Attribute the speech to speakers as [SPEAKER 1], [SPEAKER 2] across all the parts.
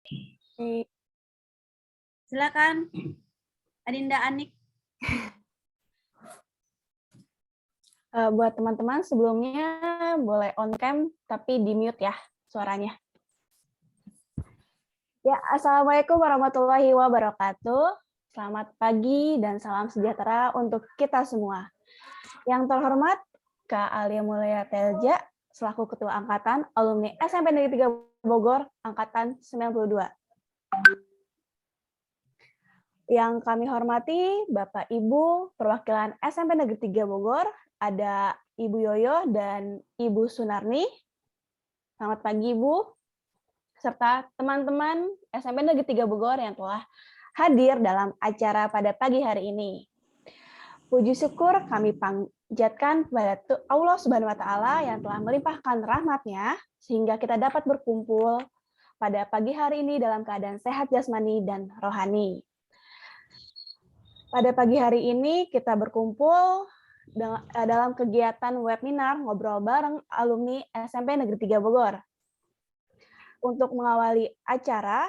[SPEAKER 1] Oke. Silakan, Adinda Anik.
[SPEAKER 2] Buat teman-teman sebelumnya boleh on cam tapi di mute ya suaranya. Ya, Assalamualaikum warahmatullahi wabarakatuh. Selamat pagi dan salam sejahtera untuk kita semua. Yang terhormat Kak Alia Mulia Telja, selaku Ketua Angkatan Alumni SMP Negeri 3 Bogor, Angkatan 92. Yang kami hormati Bapak Ibu perwakilan SMP Negeri 3 Bogor, ada Ibu Yoyo dan Ibu Sunarni. Selamat pagi Ibu, serta teman-teman SMP Negeri 3 Bogor yang telah hadir dalam acara pada pagi hari ini. Puji syukur kami panjatkan kepada Allah Subhanahu wa Ta'ala yang telah melimpahkan rahmat-Nya sehingga kita dapat berkumpul pada pagi hari ini dalam keadaan sehat jasmani dan rohani. Pada pagi hari ini kita berkumpul dalam kegiatan webinar ngobrol bareng alumni SMP Negeri 3 Bogor. Untuk mengawali acara,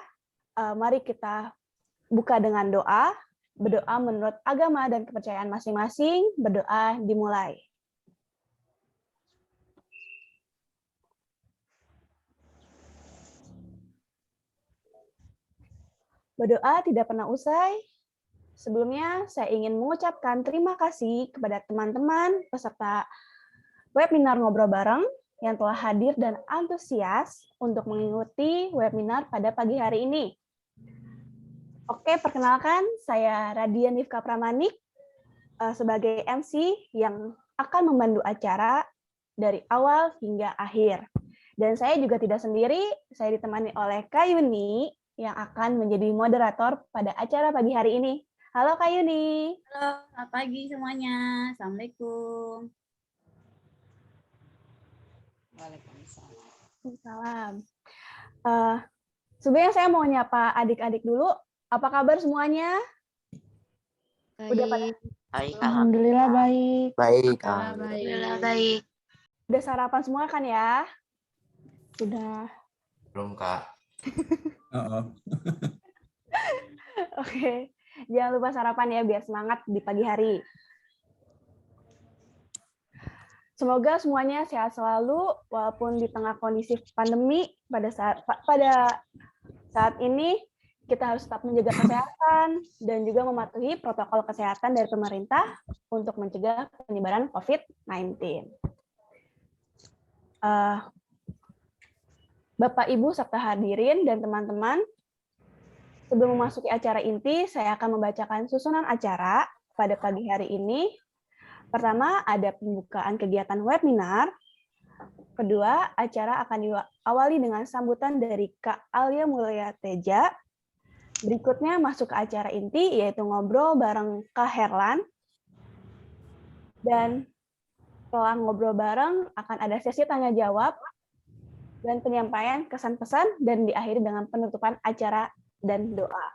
[SPEAKER 2] mari kita buka dengan doa. Berdoa menurut agama dan kepercayaan masing-masing. Berdoa dimulai. Berdoa tidak pernah usai. Sebelumnya, saya ingin mengucapkan terima kasih kepada teman-teman peserta webinar ngobrol bareng yang telah hadir dan antusias untuk mengikuti webinar pada pagi hari ini. Oke, perkenalkan saya Radian Nifka Pramanik sebagai MC yang akan memandu acara dari awal hingga akhir. Dan saya juga tidak sendiri, saya ditemani oleh Kak Yuni yang akan menjadi moderator pada acara pagi hari ini. Halo Kak Yuni.
[SPEAKER 1] Halo, selamat pagi semuanya. Assalamualaikum.
[SPEAKER 2] Waalaikumsalam. Sebenarnya saya mau nyapa adik-adik dulu. Apa kabar semuanya?
[SPEAKER 3] Baik.
[SPEAKER 2] Udah pada...
[SPEAKER 3] Baik.
[SPEAKER 4] Alhamdulillah baik.
[SPEAKER 3] Baik.
[SPEAKER 4] Alhamdulillah
[SPEAKER 3] baik.
[SPEAKER 2] Udah sarapan semua kan ya?
[SPEAKER 4] Sudah.
[SPEAKER 3] Belum, Kak.
[SPEAKER 2] Oke. Jangan lupa sarapan ya biar semangat di pagi hari. Semoga semuanya sehat selalu walaupun di tengah kondisi pandemi pada saat ini kita harus tetap menjaga kesehatan dan juga mematuhi protokol kesehatan dari pemerintah untuk mencegah penyebaran COVID-19. Bapak, Ibu, serta hadirin dan teman-teman, sebelum memasuki acara inti, saya akan membacakan susunan acara pada pagi hari ini. Pertama, ada pembukaan kegiatan webinar. Kedua, acara akan diawali dengan sambutan dari Kak Alia Mulia Teja. Berikutnya masuk ke acara inti, yaitu ngobrol bareng Kak Herlan. Dan setelah ngobrol bareng, akan ada sesi tanya-jawab dan penyampaian kesan-pesan, dan diakhiri dengan penutupan acara dan doa.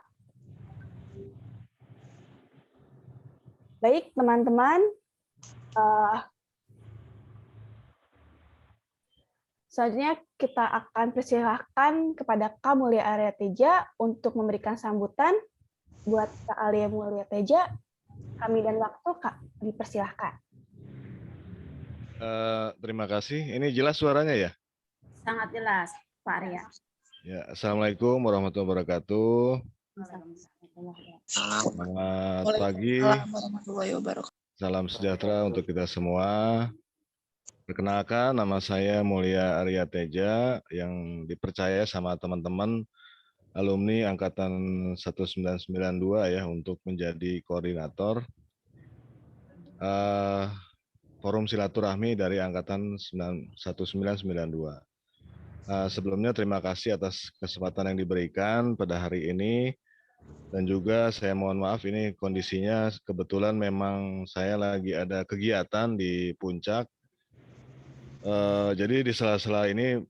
[SPEAKER 2] Baik, teman-teman. Selanjutnya kita akan persilahkan kepada Kak Mulia Arya Teja untuk memberikan sambutan. Buat Kak Alia Mulia Teja, kami dan waktu Kak, dipersilahkan.
[SPEAKER 5] Terima kasih. Ini jelas suaranya ya?
[SPEAKER 1] Sangat jelas, Pak Arya.
[SPEAKER 5] Ya, Assalamualaikum warahmatullahi wabarakatuh. Selamat pagi. Salam sejahtera untuk kita semua. Perkenalkan, nama saya Mulia Arya Teja yang dipercaya sama teman-teman alumni angkatan 1992 ya untuk menjadi koordinator forum silaturahmi dari angkatan 1992. Sebelumnya terima kasih atas kesempatan yang diberikan pada hari ini. Dan juga saya mohon maaf ini kondisinya kebetulan memang saya lagi ada kegiatan di puncak. Jadi di sela-sela ini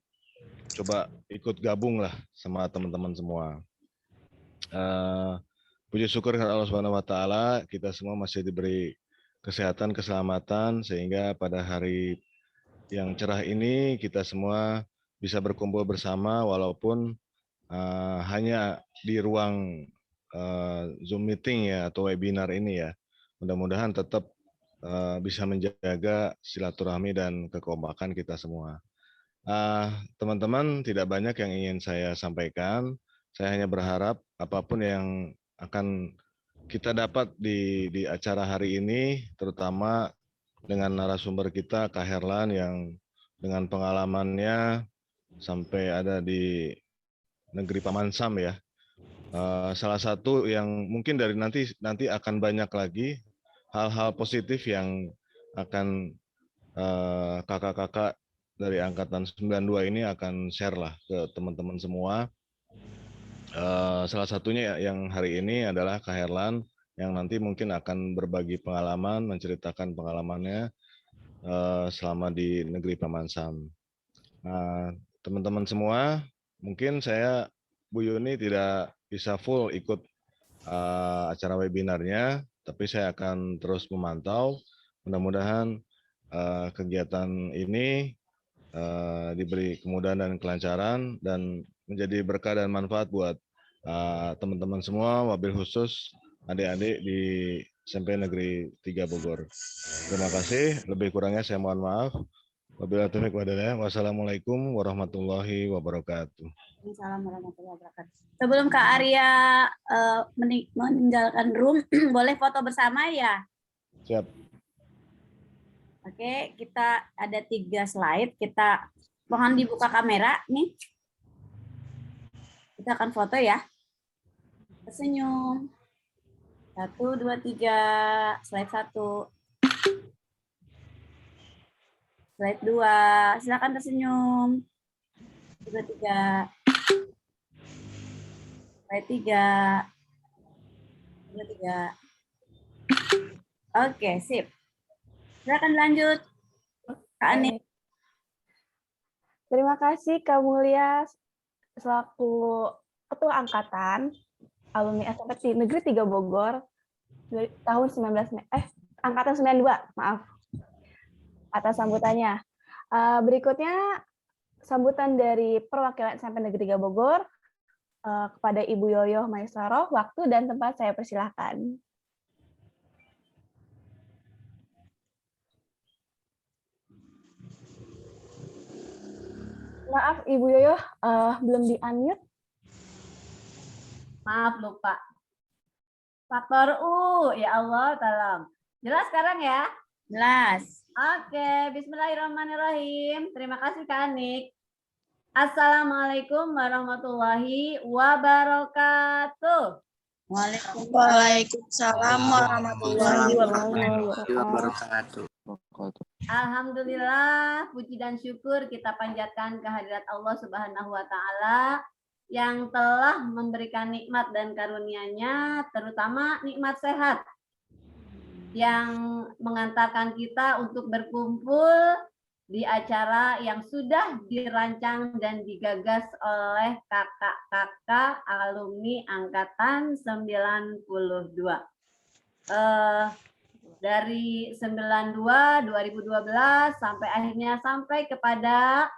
[SPEAKER 5] coba ikut gabung lah sama teman-teman semua. Puji syukur kepada Allah Subhanahu wa Ta'ala, kita semua masih diberi kesehatan, keselamatan, sehingga pada hari yang cerah ini kita semua bisa berkumpul bersama walaupun hanya di ruang Zoom meeting ya atau webinar ini ya. Mudah-mudahan tetap bisa menjaga silaturahmi dan kekompakan kita semua. Teman-teman, tidak banyak yang ingin saya sampaikan. Saya hanya berharap apapun yang akan kita dapat di acara hari ini, terutama dengan narasumber kita, Kak Herlan, yang dengan pengalamannya sampai ada di negeri Paman Sam ya. Salah satu yang mungkin dari nanti akan banyak lagi hal-hal positif yang akan kakak-kakak dari angkatan 92 ini akan share lah ke teman-teman semua. Salah satunya yang hari ini adalah Kak Herlan yang nanti mungkin akan berbagi pengalaman, menceritakan pengalamannya selama di negeri Paman Sam. Teman-teman semua, mungkin saya Bu Yuni tidak bisa full ikut acara webinarnya, tapi saya akan terus memantau. Mudah-mudahan kegiatan ini diberi kemudahan dan kelancaran dan menjadi berkah dan manfaat buat teman-teman semua, wabil khusus adik-adik di SMP Negeri 3 Bogor. Terima kasih, lebih kurangnya saya mohon maaf. Wabillahi taufiq wal hidayah. Wassalamualaikum warahmatullahi wabarakatuh.
[SPEAKER 1] Assalamualaikum warahmatullahi wabarakatuh. Sebelum Kak Arya meninggalkan room, boleh foto bersama ya?
[SPEAKER 5] Siap.
[SPEAKER 1] Oke, kita ada 3 slide. Kita mohon dibuka kamera nih. Kita akan foto ya. Tersenyum. 1, 2, 3. Slide 1. Slide 2. Silakan tersenyum. 2, 3. Slide 3. 2, 3. Oke, sip. Silakan lanjut. Kak Ani.
[SPEAKER 2] Terima kasih Kak Mulia selaku Ketua Angkatan alumni SMP Negeri 3 Bogor dari tahun angkatan 92, maaf. Atas sambutannya. Berikutnya sambutan dari perwakilan SMP Negeri 3 Bogor kepada Ibu Yoyo Maisaro. Waktu dan tempat saya persilahkan. Maaf Ibu Yoyo, belum di-unmute.
[SPEAKER 1] Maaf, lupa. Faktor U, ya Allah, tolong. Jelas sekarang ya? Jelas. Oke, bismillahirrahmanirrahim. Terima kasih Kak Anik. Assalamualaikum warahmatullahi wabarakatuh.
[SPEAKER 6] Waalaikumsalam warahmatullahi wabarakatuh.
[SPEAKER 1] Alhamdulillah, puji dan syukur kita panjatkan kehadirat Allah Subhanahu wa Ta'ala yang telah memberikan nikmat dan karunia-Nya, terutama nikmat sehat yang mengantarkan kita untuk berkumpul di acara yang sudah dirancang dan digagas oleh kakak-kakak alumni angkatan 92. Dari 92, 2012 sampai akhirnya sampai kepada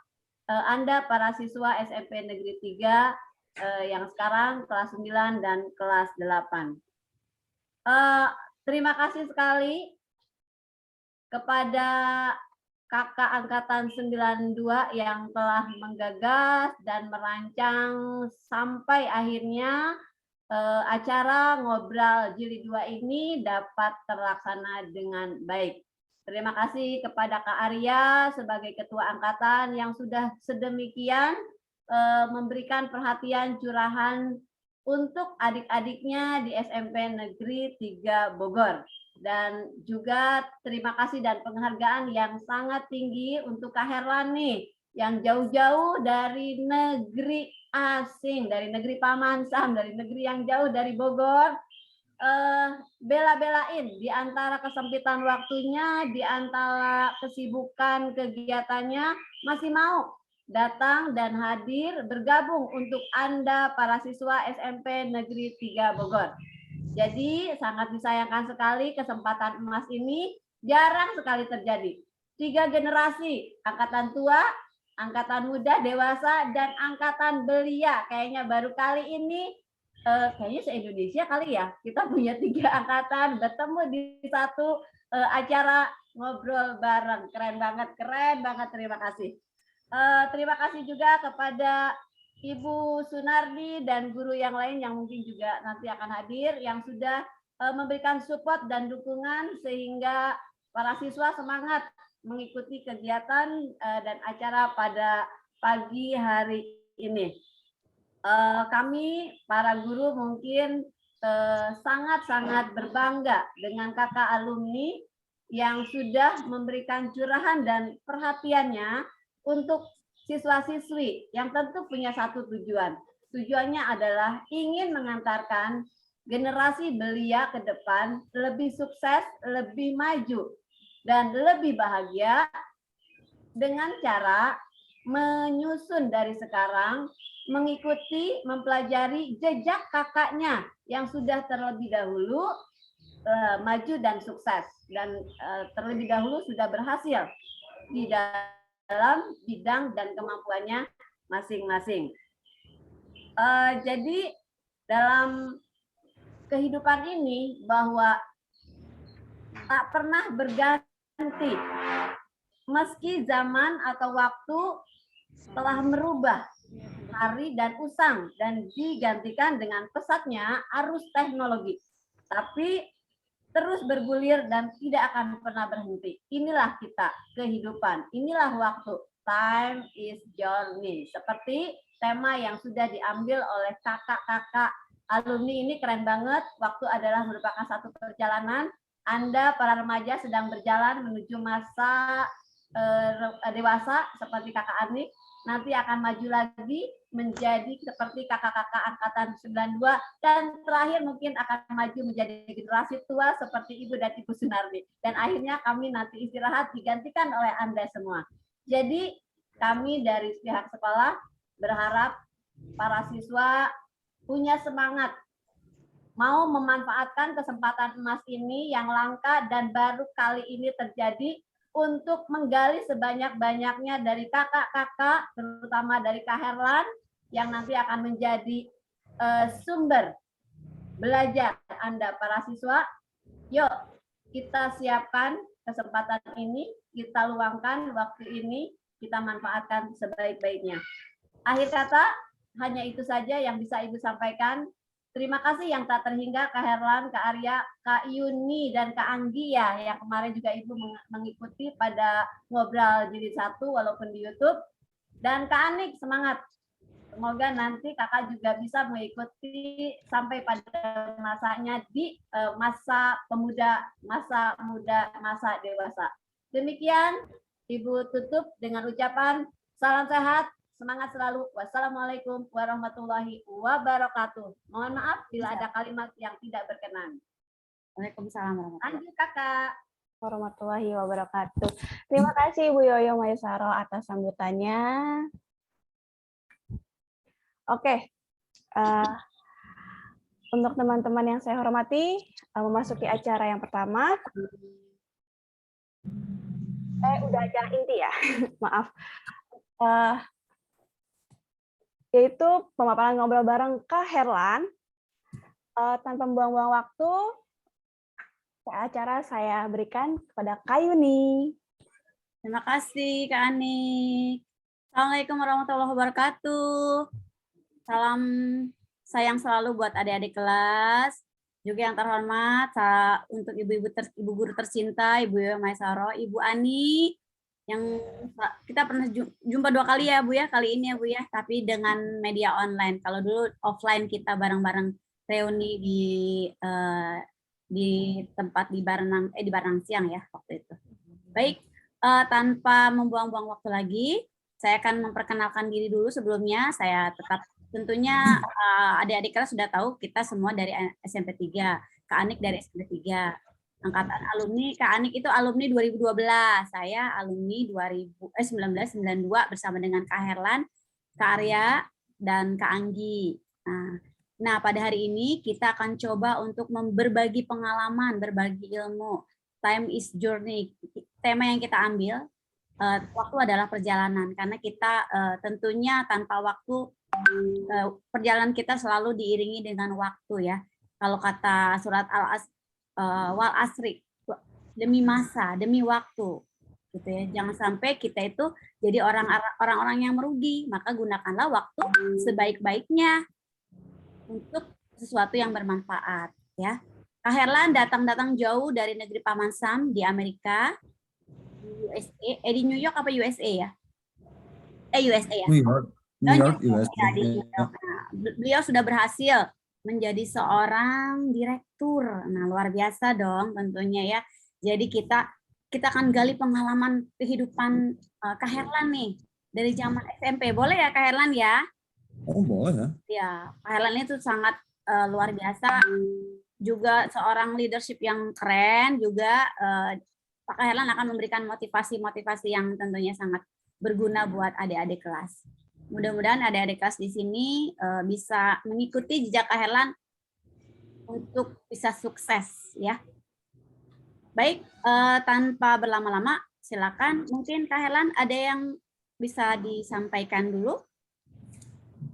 [SPEAKER 1] Anda para siswa SMP Negeri 3 yang sekarang kelas 9 dan kelas 8. Terima kasih sekali kepada kakak angkatan 92 yang telah menggagas dan merancang sampai akhirnya acara ngobrol jilid 2 ini dapat terlaksana dengan baik. Terima kasih kepada Kak Arya sebagai ketua angkatan yang sudah sedemikian memberikan perhatian curahan untuk adik-adiknya di SMP Negeri 3 Bogor. Dan juga terima kasih dan penghargaan yang sangat tinggi untuk Kak Herlan nih, yang jauh-jauh dari negeri asing, dari negeri Paman Sam, dari negeri yang jauh dari Bogor, bela-belain di antara kesempitan waktunya, di antara kesibukan kegiatannya, masih mau datang dan hadir bergabung untuk Anda para siswa SMP Negeri 3 Bogor. Jadi sangat disayangkan sekali kesempatan emas ini jarang sekali terjadi. 3 generasi, angkatan tua, angkatan muda, dewasa, dan angkatan belia. Kayaknya baru kali ini, kayaknya se-Indonesia kali ya, kita punya 3 angkatan bertemu di satu acara ngobrol bareng. Keren banget, terima kasih. Terima kasih juga kepada Ibu Sunardi dan guru yang lain yang mungkin juga nanti akan hadir, yang sudah memberikan support dan dukungan sehingga para siswa semangat mengikuti kegiatan dan acara pada pagi hari ini. Kami para guru mungkin sangat-sangat berbangga dengan kakak alumni yang sudah memberikan curahan dan perhatiannya untuk siswa-siswi yang tentu punya satu tujuan. Tujuannya adalah ingin mengantarkan generasi belia ke depan lebih sukses, lebih maju, dan lebih bahagia dengan cara menyusun dari sekarang, mengikuti, mempelajari jejak kakaknya yang sudah terlebih dahulu maju dan sukses, dan terlebih dahulu sudah berhasil di dalam bidang dan kemampuannya masing-masing. Jadi dalam kehidupan ini bahwa tak pernah berganti meski zaman atau waktu telah merubah hari dan usang dan digantikan dengan pesatnya arus teknologi, tapi terus bergulir dan tidak akan pernah berhenti. Inilah kita, kehidupan, inilah waktu. Time is journey. Seperti tema yang sudah diambil oleh kakak-kakak alumni ini, keren banget. Waktu adalah merupakan satu perjalanan. Anda para remaja sedang berjalan menuju masa dewasa seperti kakak Anik, nanti akan maju lagi menjadi seperti kakak-kakak angkatan 92, dan terakhir mungkin akan maju menjadi generasi tua seperti Ibu dan Ibu Sunardi. Dan akhirnya kami nanti istirahat digantikan oleh Anda semua. Jadi kami dari pihak sekolah berharap para siswa punya semangat, mau memanfaatkan kesempatan emas ini yang langka dan baru kali ini terjadi untuk menggali sebanyak-banyaknya dari kakak-kakak, terutama dari Kak Herlan, yang nanti akan menjadi sumber belajar Anda para siswa. Yuk, kita siapkan kesempatan ini, kita luangkan waktu ini, kita manfaatkan sebaik-baiknya. Akhir kata, hanya itu saja yang bisa Ibu sampaikan. Terima kasih yang tak terhingga Kak Herlan, Kak Arya, Kak Yuni, dan Kak Anggi ya, yang kemarin juga Ibu mengikuti pada ngobrol jilid 1 walaupun di YouTube. Dan Kak Anik, semangat. Semoga nanti kakak juga bisa mengikuti sampai pada masanya di masa pemuda, masa muda, masa dewasa. Demikian Ibu tutup dengan ucapan salam sehat, semangat selalu. Wassalamualaikum warahmatullahi wabarakatuh. Mohon maaf bila ada kalimat yang tidak berkenan.
[SPEAKER 7] Waalaikumsalam warahmatullahi
[SPEAKER 1] Lanjut kakak.
[SPEAKER 2] Warahmatullahi wabarakatuh. Terima kasih Ibu Yoyo Maisaro atas sambutannya. Oke, untuk teman-teman yang saya hormati, memasuki acara yang pertama. Udah acara inti ya, maaf. Yaitu pemaparan ngobrol bareng Kak Herlan. Tanpa membuang-buang waktu, acara saya berikan kepada Kak Yuni.
[SPEAKER 7] Terima kasih Kak Anik. Assalamualaikum warahmatullahi wabarakatuh. Salam sayang selalu buat adik-adik kelas. Juga yang terhormat untuk ibu guru tercinta, Ibu Yoyo Maisaro, Ibu Ani, yang kita pernah jumpa 2 kali ya Bu ya, kali ini ya Bu ya, tapi dengan media online. Kalau dulu offline kita bareng-bareng reuni di tempat di Baranang Siang ya waktu itu. Baik, tanpa membuang-buang waktu lagi, saya akan memperkenalkan diri dulu sebelumnya. Saya tentunya adik-adik kelas sudah tahu kita semua dari SMP 3, Kak Anik dari SMP 3. Angkatan alumni, Kak Anik itu alumni 2012, saya alumni 1992 bersama dengan Kak Herlan, Kak Arya, dan Kak Anggi. Nah, pada hari ini kita akan coba untuk berbagi pengalaman, berbagi ilmu. Time is journey. Tema yang kita ambil waktu adalah perjalanan, karena kita tentunya tanpa waktu, perjalanan kita selalu diiringi dengan waktu ya. Kalau kata surat wal asri, demi masa, demi waktu, gitu ya. Jangan sampai kita itu jadi orang-orang yang merugi, maka gunakanlah waktu sebaik-baiknya untuk sesuatu yang bermanfaat ya. Kak Herlan datang jauh dari negeri Paman Sam di Amerika, USA, di New York apa USA ya? USA ya.
[SPEAKER 8] New York, USA.
[SPEAKER 7] Ya, di New York. Nah, beliau sudah berhasil menjadi seorang direktur. Nah, luar biasa dong tentunya ya. Jadi kita akan gali pengalaman kehidupan Kak Herlan nih dari zaman SMP. Boleh ya Kak Herlan ya?
[SPEAKER 8] Oh, boleh.
[SPEAKER 7] Ya, Kak Herlan itu sangat luar biasa. Juga seorang leadership yang keren juga. Pak Herlan akan memberikan motivasi-motivasi yang tentunya sangat berguna buat adik-adik kelas. Mudah-mudahan adik-adik kelas di sini bisa mengikuti jejak Kak Herlan untuk bisa sukses ya. Baik, tanpa berlama-lama, silakan. Mungkin Kak Herlan ada yang bisa disampaikan dulu.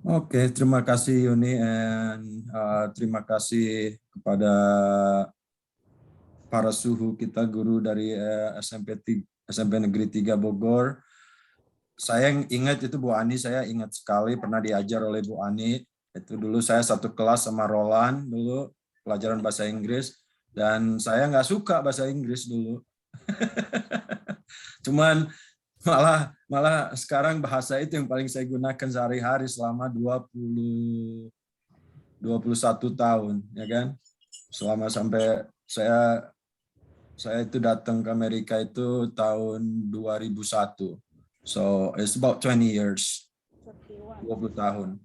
[SPEAKER 8] Oke, terima kasih Yuni, and terima kasih kepada para suhu kita, guru dari SMP Negeri 3 Bogor. Saya ingat itu Bu Ani, saya ingat sekali pernah diajar oleh Bu Ani. Itu dulu saya satu kelas sama Roland dulu, pelajaran bahasa Inggris, dan saya nggak suka bahasa Inggris dulu. Cuman malah sekarang bahasa itu yang paling saya gunakan sehari-hari selama 21 tahun, ya kan? Selama sampai saya itu datang ke Amerika itu tahun 2001. So it's about 20 years. 20 tahun.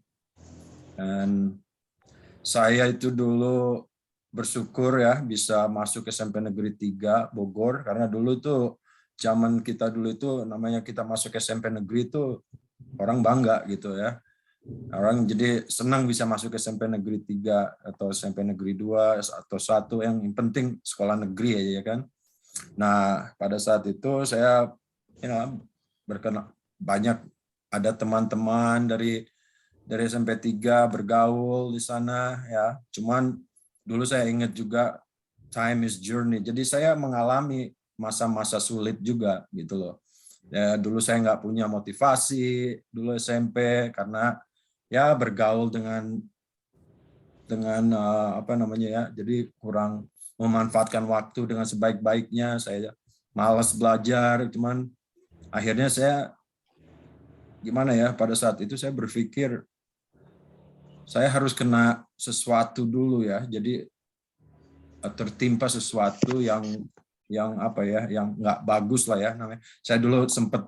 [SPEAKER 8] Dan saya itu dulu bersyukur ya bisa masuk SMP Negeri 3 Bogor, karena dulu tuh zaman kita dulu itu namanya kita masuk SMP negeri itu orang bangga gitu ya. Orang jadi senang bisa masuk SMP Negeri 3 atau SMP Negeri 2 atau 1, yang penting sekolah negeri aja ya kan. Nah, pada saat itu saya banyak ada teman-teman dari SMP 3 bergaul di sana ya. Cuman dulu saya ingat juga time is journey. Jadi saya mengalami masa-masa sulit juga gitu loh. Ya, dulu saya nggak punya motivasi dulu SMP karena ya bergaul dengan apa namanya ya, jadi kurang memanfaatkan waktu dengan sebaik-baiknya. Saya malas belajar, cuman akhirnya saya gimana ya, pada saat itu saya berpikir saya harus kena sesuatu dulu ya, jadi tertimpa sesuatu yang apa ya, yang nggak bagus lah ya namanya. Saya dulu sempat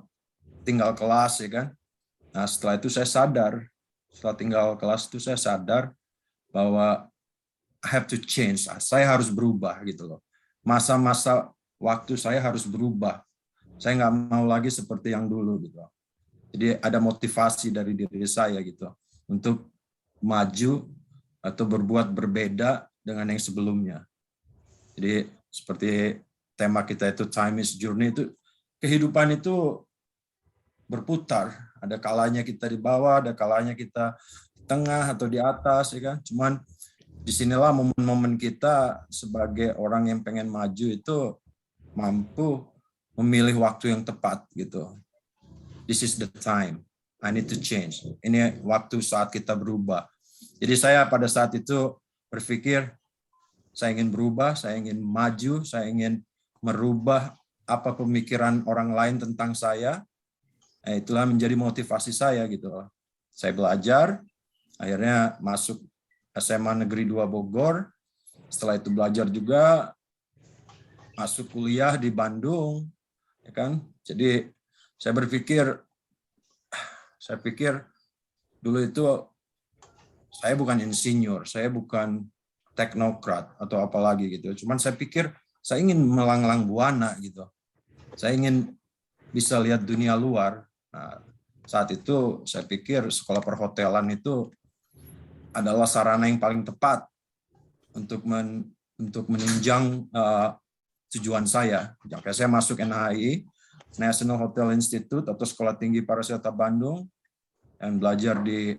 [SPEAKER 8] tinggal kelas ya kan. Nah setelah itu saya sadar, setelah tinggal kelas itu saya sadar bahwa I have to change, saya harus berubah gitu loh. Masa-masa waktu saya harus berubah. Saya nggak mau lagi seperti yang dulu gitu. Jadi ada motivasi dari diri saya gitu untuk maju atau berbuat berbeda dengan yang sebelumnya. Jadi seperti tema kita itu time is journey, itu kehidupan itu berputar. Ada kalanya kita di bawah, ada kalanya kita di tengah atau di atas ya kan. Cuman disinilah momen-momen kita sebagai orang yang pengen maju itu mampu memilih waktu yang tepat gitu. This is the time. I need to change. Ini waktu saat kita berubah. Jadi saya pada saat itu berpikir saya ingin berubah, saya ingin maju, saya ingin merubah apa pemikiran orang lain tentang saya. Itulah menjadi motivasi saya gitu. Saya belajar, akhirnya masuk SMA Negeri 2 Bogor. Setelah itu belajar juga, masuk kuliah di Bandung, ya kan? Jadi saya pikir dulu itu saya bukan insinyur, saya bukan teknokrat atau apalagi gitu. Cuman saya pikir saya ingin melanglang buana gitu. Saya ingin bisa lihat dunia luar. Nah, saat itu saya pikir sekolah perhotelan itu adalah sarana yang paling tepat untuk menunjang tujuan saya. Jika saya masuk NHI, National Hotel Institute atau Sekolah Tinggi Pariwisata Bandung, dan belajar di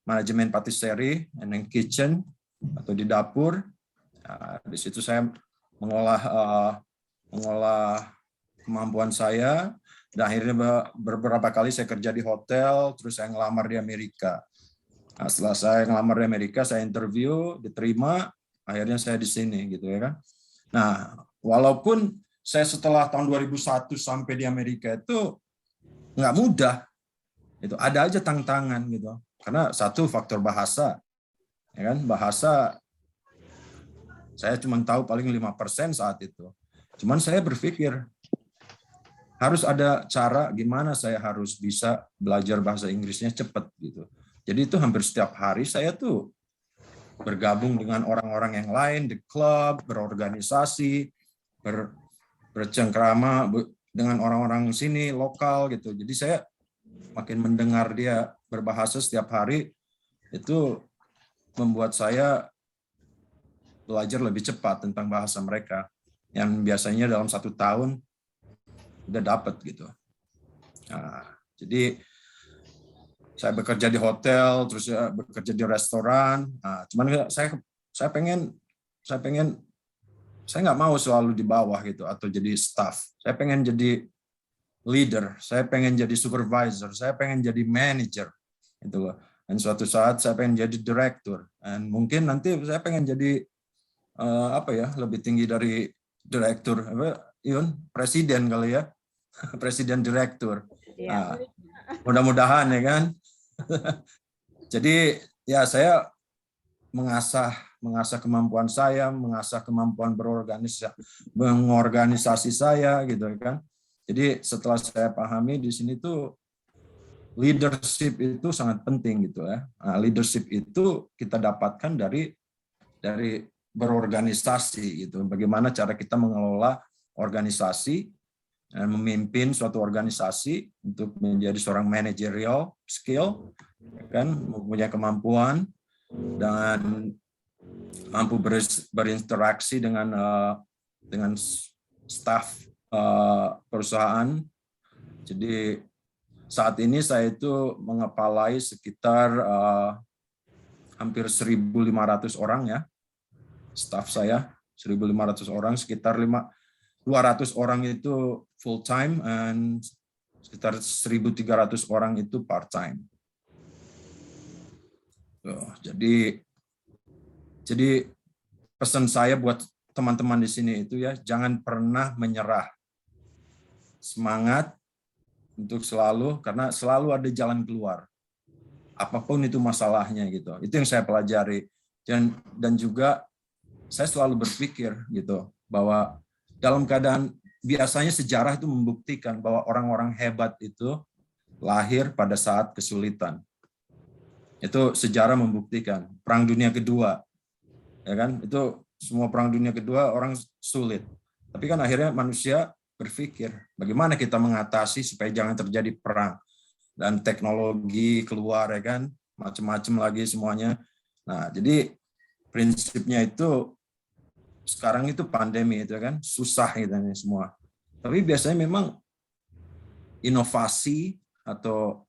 [SPEAKER 8] manajemen patisserie and kitchen atau di dapur. Di situ saya mengolah kemampuan saya, dan akhirnya beberapa kali saya kerja di hotel, terus saya ngelamar di Amerika. Nah, setelah saya ngelamar di Amerika, saya interview, diterima, akhirnya saya di sini gitu ya kan. Nah, walaupun saya setelah tahun 2001 sampai di Amerika itu nggak mudah, itu ada aja tantangan gitu. Karena satu faktor bahasa, ya kan, bahasa saya cuma tahu paling 5% saat itu. Cuman saya berpikir harus ada cara gimana saya harus bisa belajar bahasa Inggrisnya cepat gitu. Jadi itu hampir setiap hari saya tuh bergabung dengan orang-orang yang lain di klub, berorganisasi, bercengkrama dengan orang-orang sini lokal gitu. Jadi saya makin mendengar dia berbahasa setiap hari, itu membuat saya belajar lebih cepat tentang bahasa mereka yang biasanya dalam 1 tahun udah dapat gitu. Nah, jadi saya bekerja di hotel, terus saya bekerja di restoran. Nah, cuman saya pengen saya nggak mau selalu di bawah gitu atau jadi staff. Saya pengen jadi leader, saya pengen jadi supervisor, saya pengen jadi manager gitu loh. Dan suatu saat saya pengen jadi direktur. Dan mungkin nanti saya pengen jadi lebih tinggi dari direktur, presiden kali ya. Presiden direktur. Nah, mudah-mudahan ya kan. Jadi ya saya mengasah kemampuan saya, mengasah kemampuan mengorganisasi saya gitu kan. Jadi setelah saya pahami di sini tuh leadership itu sangat penting gitu ya. Nah, leadership itu kita dapatkan dari berorganisasi gitu. Bagaimana cara kita mengelola organisasi dan memimpin suatu organisasi untuk menjadi seorang managerial skill, kan, mempunyai kemampuan dan mampu berinteraksi dengan staf perusahaan. Jadi saat ini saya itu mengepalai sekitar hampir 1.500 orang ya, staf saya 1.500 orang, sekitar 200 orang itu full time dan sekitar 1.300 orang itu part time. Jadi pesan saya buat teman-teman di sini itu ya, jangan pernah menyerah. Semangat untuk selalu, karena selalu ada jalan keluar. Apapun itu masalahnya gitu. Itu yang saya pelajari. Dan juga saya selalu berpikir gitu bahwa dalam keadaan biasanya sejarah itu membuktikan bahwa orang-orang hebat itu lahir pada saat kesulitan. Itu sejarah membuktikan. Perang Dunia Kedua, ya kan? Itu semua Perang Dunia Kedua orang sulit. Tapi kan akhirnya manusia berpikir bagaimana kita mengatasi supaya jangan terjadi perang, dan teknologi keluar ya kan, macam-macam lagi semuanya. Nah, jadi prinsipnya itu sekarang itu pandemi itu kan susah gitu semua. Tapi biasanya memang inovasi atau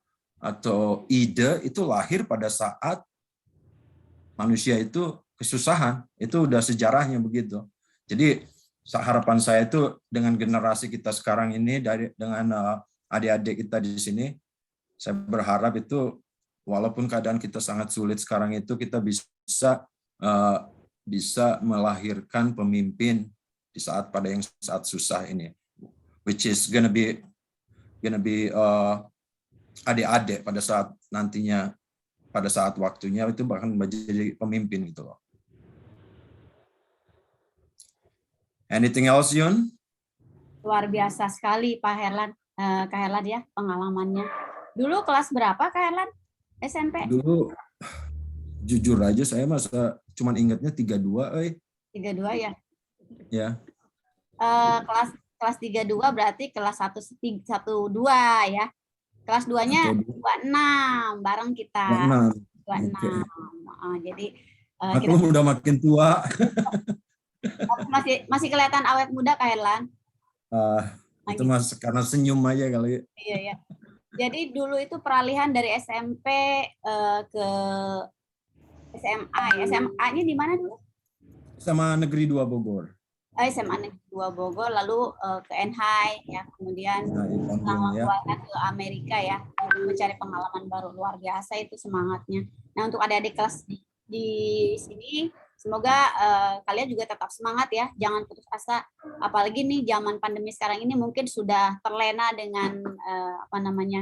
[SPEAKER 8] ide itu lahir pada saat manusia itu kesusahan. Itu udah sejarahnya begitu. Jadi harapan saya itu dengan generasi kita sekarang ini, dengan adik-adik kita di sini, saya berharap itu walaupun keadaan kita sangat sulit sekarang itu, kita bisa melahirkan pemimpin di saat susah ini, which is gonna be adik-adik pada saat nantinya, pada saat waktunya itu bahkan menjadi pemimpin gitu loh. Anything else, Yun?
[SPEAKER 7] Luar biasa sekali Pak Herlan, Kak Herlan ya pengalamannya. Dulu kelas berapa Kak Herlan? SMP?
[SPEAKER 8] Dulu jujur aja saya masa cuman ingatnya 32,
[SPEAKER 7] 32 ya?
[SPEAKER 8] Ya.
[SPEAKER 7] Kelas 32 berarti kelas 1 2 ya. Kelas 2-nya 26 bareng kita. 26. Okay. Jadi
[SPEAKER 8] aku udah makin tua.
[SPEAKER 7] masih kelihatan awet muda Kak Herlan.
[SPEAKER 8] Itu mas karena senyum aja kali.
[SPEAKER 7] Iya ya. Jadi dulu itu peralihan dari SMP ke SMA ya. SMA-nya di mana dulu?
[SPEAKER 8] Sama Negeri 2 Bogor.
[SPEAKER 7] SMA Negeri 2 Bogor, lalu ke NHI ya, kemudian
[SPEAKER 8] Nah, di Bandung ya.
[SPEAKER 7] waktu ke Amerika ya, untuk mencari pengalaman baru. Luar biasa itu semangatnya. Nah, untuk adik-adik kelas di sini, semoga kalian juga tetap semangat ya, jangan putus asa. Apalagi nih zaman pandemi sekarang ini mungkin sudah terlena dengan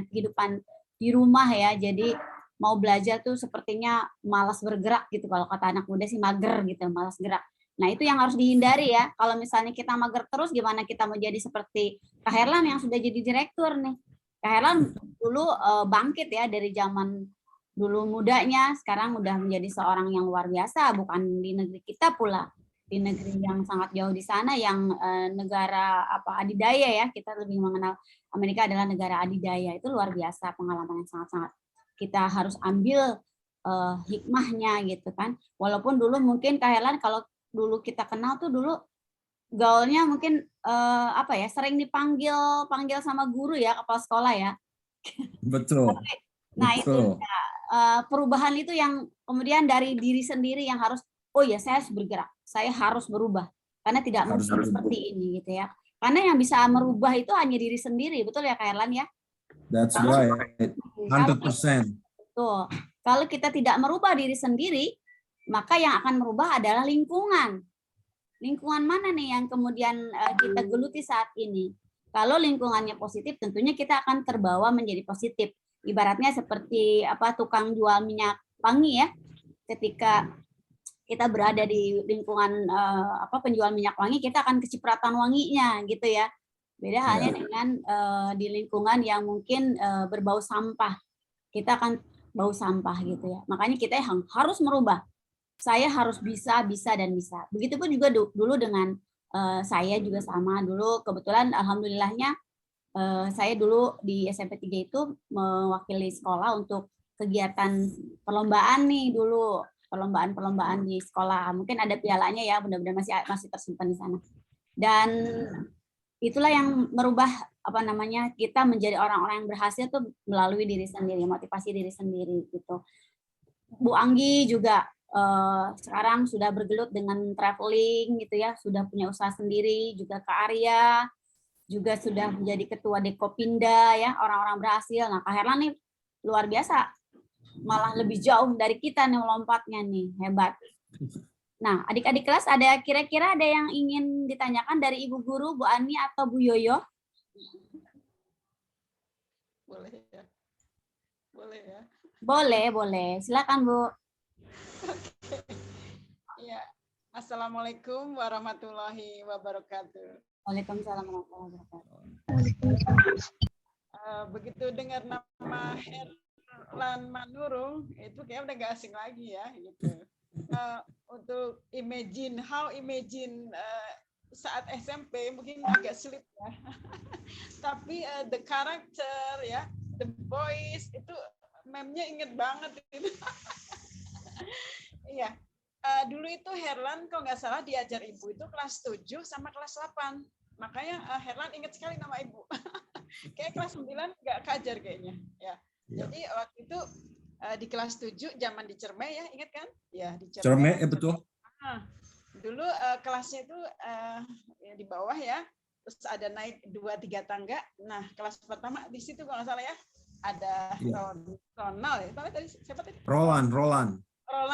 [SPEAKER 7] kehidupan di rumah ya. Jadi mau belajar tuh sepertinya malas bergerak gitu, kalau kata anak muda sih mager gitu, malas gerak. Nah, itu yang harus dihindari ya. Kalau misalnya kita mager terus, gimana kita mau jadi seperti Kak Herlan yang sudah jadi direktur nih. Kak Herlan dulu bangkit ya dari zaman dulu mudanya, sekarang udah menjadi seorang yang luar biasa, bukan di negeri kita pula, di negeri yang sangat jauh di sana, yang negara adidaya ya. Kita lebih mengenal Amerika adalah negara adidaya. Itu luar biasa, pengalaman yang sangat-sangat kita harus ambil hikmahnya gitu kan. Walaupun dulu mungkin Kak Herlan kalau dulu kita kenal tuh dulu gaulnya mungkin sering dipanggil sama guru ya, kepala sekolah ya.
[SPEAKER 8] Betul.
[SPEAKER 7] Nah,
[SPEAKER 8] betul.
[SPEAKER 7] itu perubahan itu yang kemudian dari diri sendiri yang harus, oh ya saya harus bergerak, saya harus berubah karena tidak mungkin seperti ini gitu ya. Karena yang bisa merubah itu hanya diri sendiri, betul ya Kak Herlan ya?
[SPEAKER 8] That's right. 100%.
[SPEAKER 7] Betul. Kalau kita tidak merubah diri sendiri, maka yang akan merubah adalah lingkungan. Lingkungan mana nih yang kemudian kita geluti saat ini? Kalau lingkungannya positif, tentunya kita akan terbawa menjadi positif. Ibaratnya seperti tukang jual minyak wangi ya. Ketika kita berada di lingkungan penjual minyak wangi, kita akan kecipratan wanginya gitu ya. Beda halnya dengan di lingkungan yang mungkin berbau sampah. Kita akan bau sampah gitu ya. Makanya kita harus merubah. Saya harus bisa dan bisa. Begitupun juga dulu dengan saya juga sama. Dulu kebetulan alhamdulillahnya saya dulu di SMP 3 itu mewakili sekolah untuk kegiatan perlombaan nih dulu. Perlombaan di sekolah. Mungkin ada pialanya ya, mudah-mudahan masih tersimpan di sana. Dan itulah yang merubah kita menjadi orang-orang yang berhasil tuh melalui diri sendiri, motivasi diri sendiri gitu. Bu Anggi juga sekarang sudah bergelut dengan traveling gitu ya, sudah punya usaha sendiri, juga Kak Arya juga sudah menjadi ketua Dekopinda ya, orang-orang berhasil. Nah, Kak Herlan nih luar biasa, malah lebih jauh dari kita nih lompatnya nih, hebat. Nah, adik-adik kelas kira-kira ada yang ingin ditanyakan dari Ibu Guru, Bu Ani atau Bu Yoyo?
[SPEAKER 9] Boleh ya. Boleh ya.
[SPEAKER 7] Boleh. Silakan, Bu.
[SPEAKER 9] Iya. Assalamualaikum warahmatullahi wabarakatuh.
[SPEAKER 7] Waalaikumsalam warahmatullahi wabarakatuh.
[SPEAKER 9] Begitu dengar nama Herlan Manurung, itu kayak udah gak asing lagi ya gitu. Untuk imagine saat SMP mungkin agak sulit ya. Tapi the character ya, the voice itu meme-nya inget banget itu. Iya. Dulu itu Herlan kalau nggak salah diajar ibu itu kelas 7 sama kelas 8. Makanya Herlan inget sekali nama ibu. Kayak kelas 9 nggak keajar kayaknya. Ya. Jadi waktu itu di kelas 7 zaman di Cerme ya, ingat kan? Ya, di
[SPEAKER 8] Cerme ya betul.
[SPEAKER 9] Dulu kelasnya itu di bawah ya. Terus ada naik 2-3 tangga. Nah, kelas pertama di situ kalau nggak salah ya. Ada Ronald ya. Tadi siapa tadi?
[SPEAKER 8] Roland.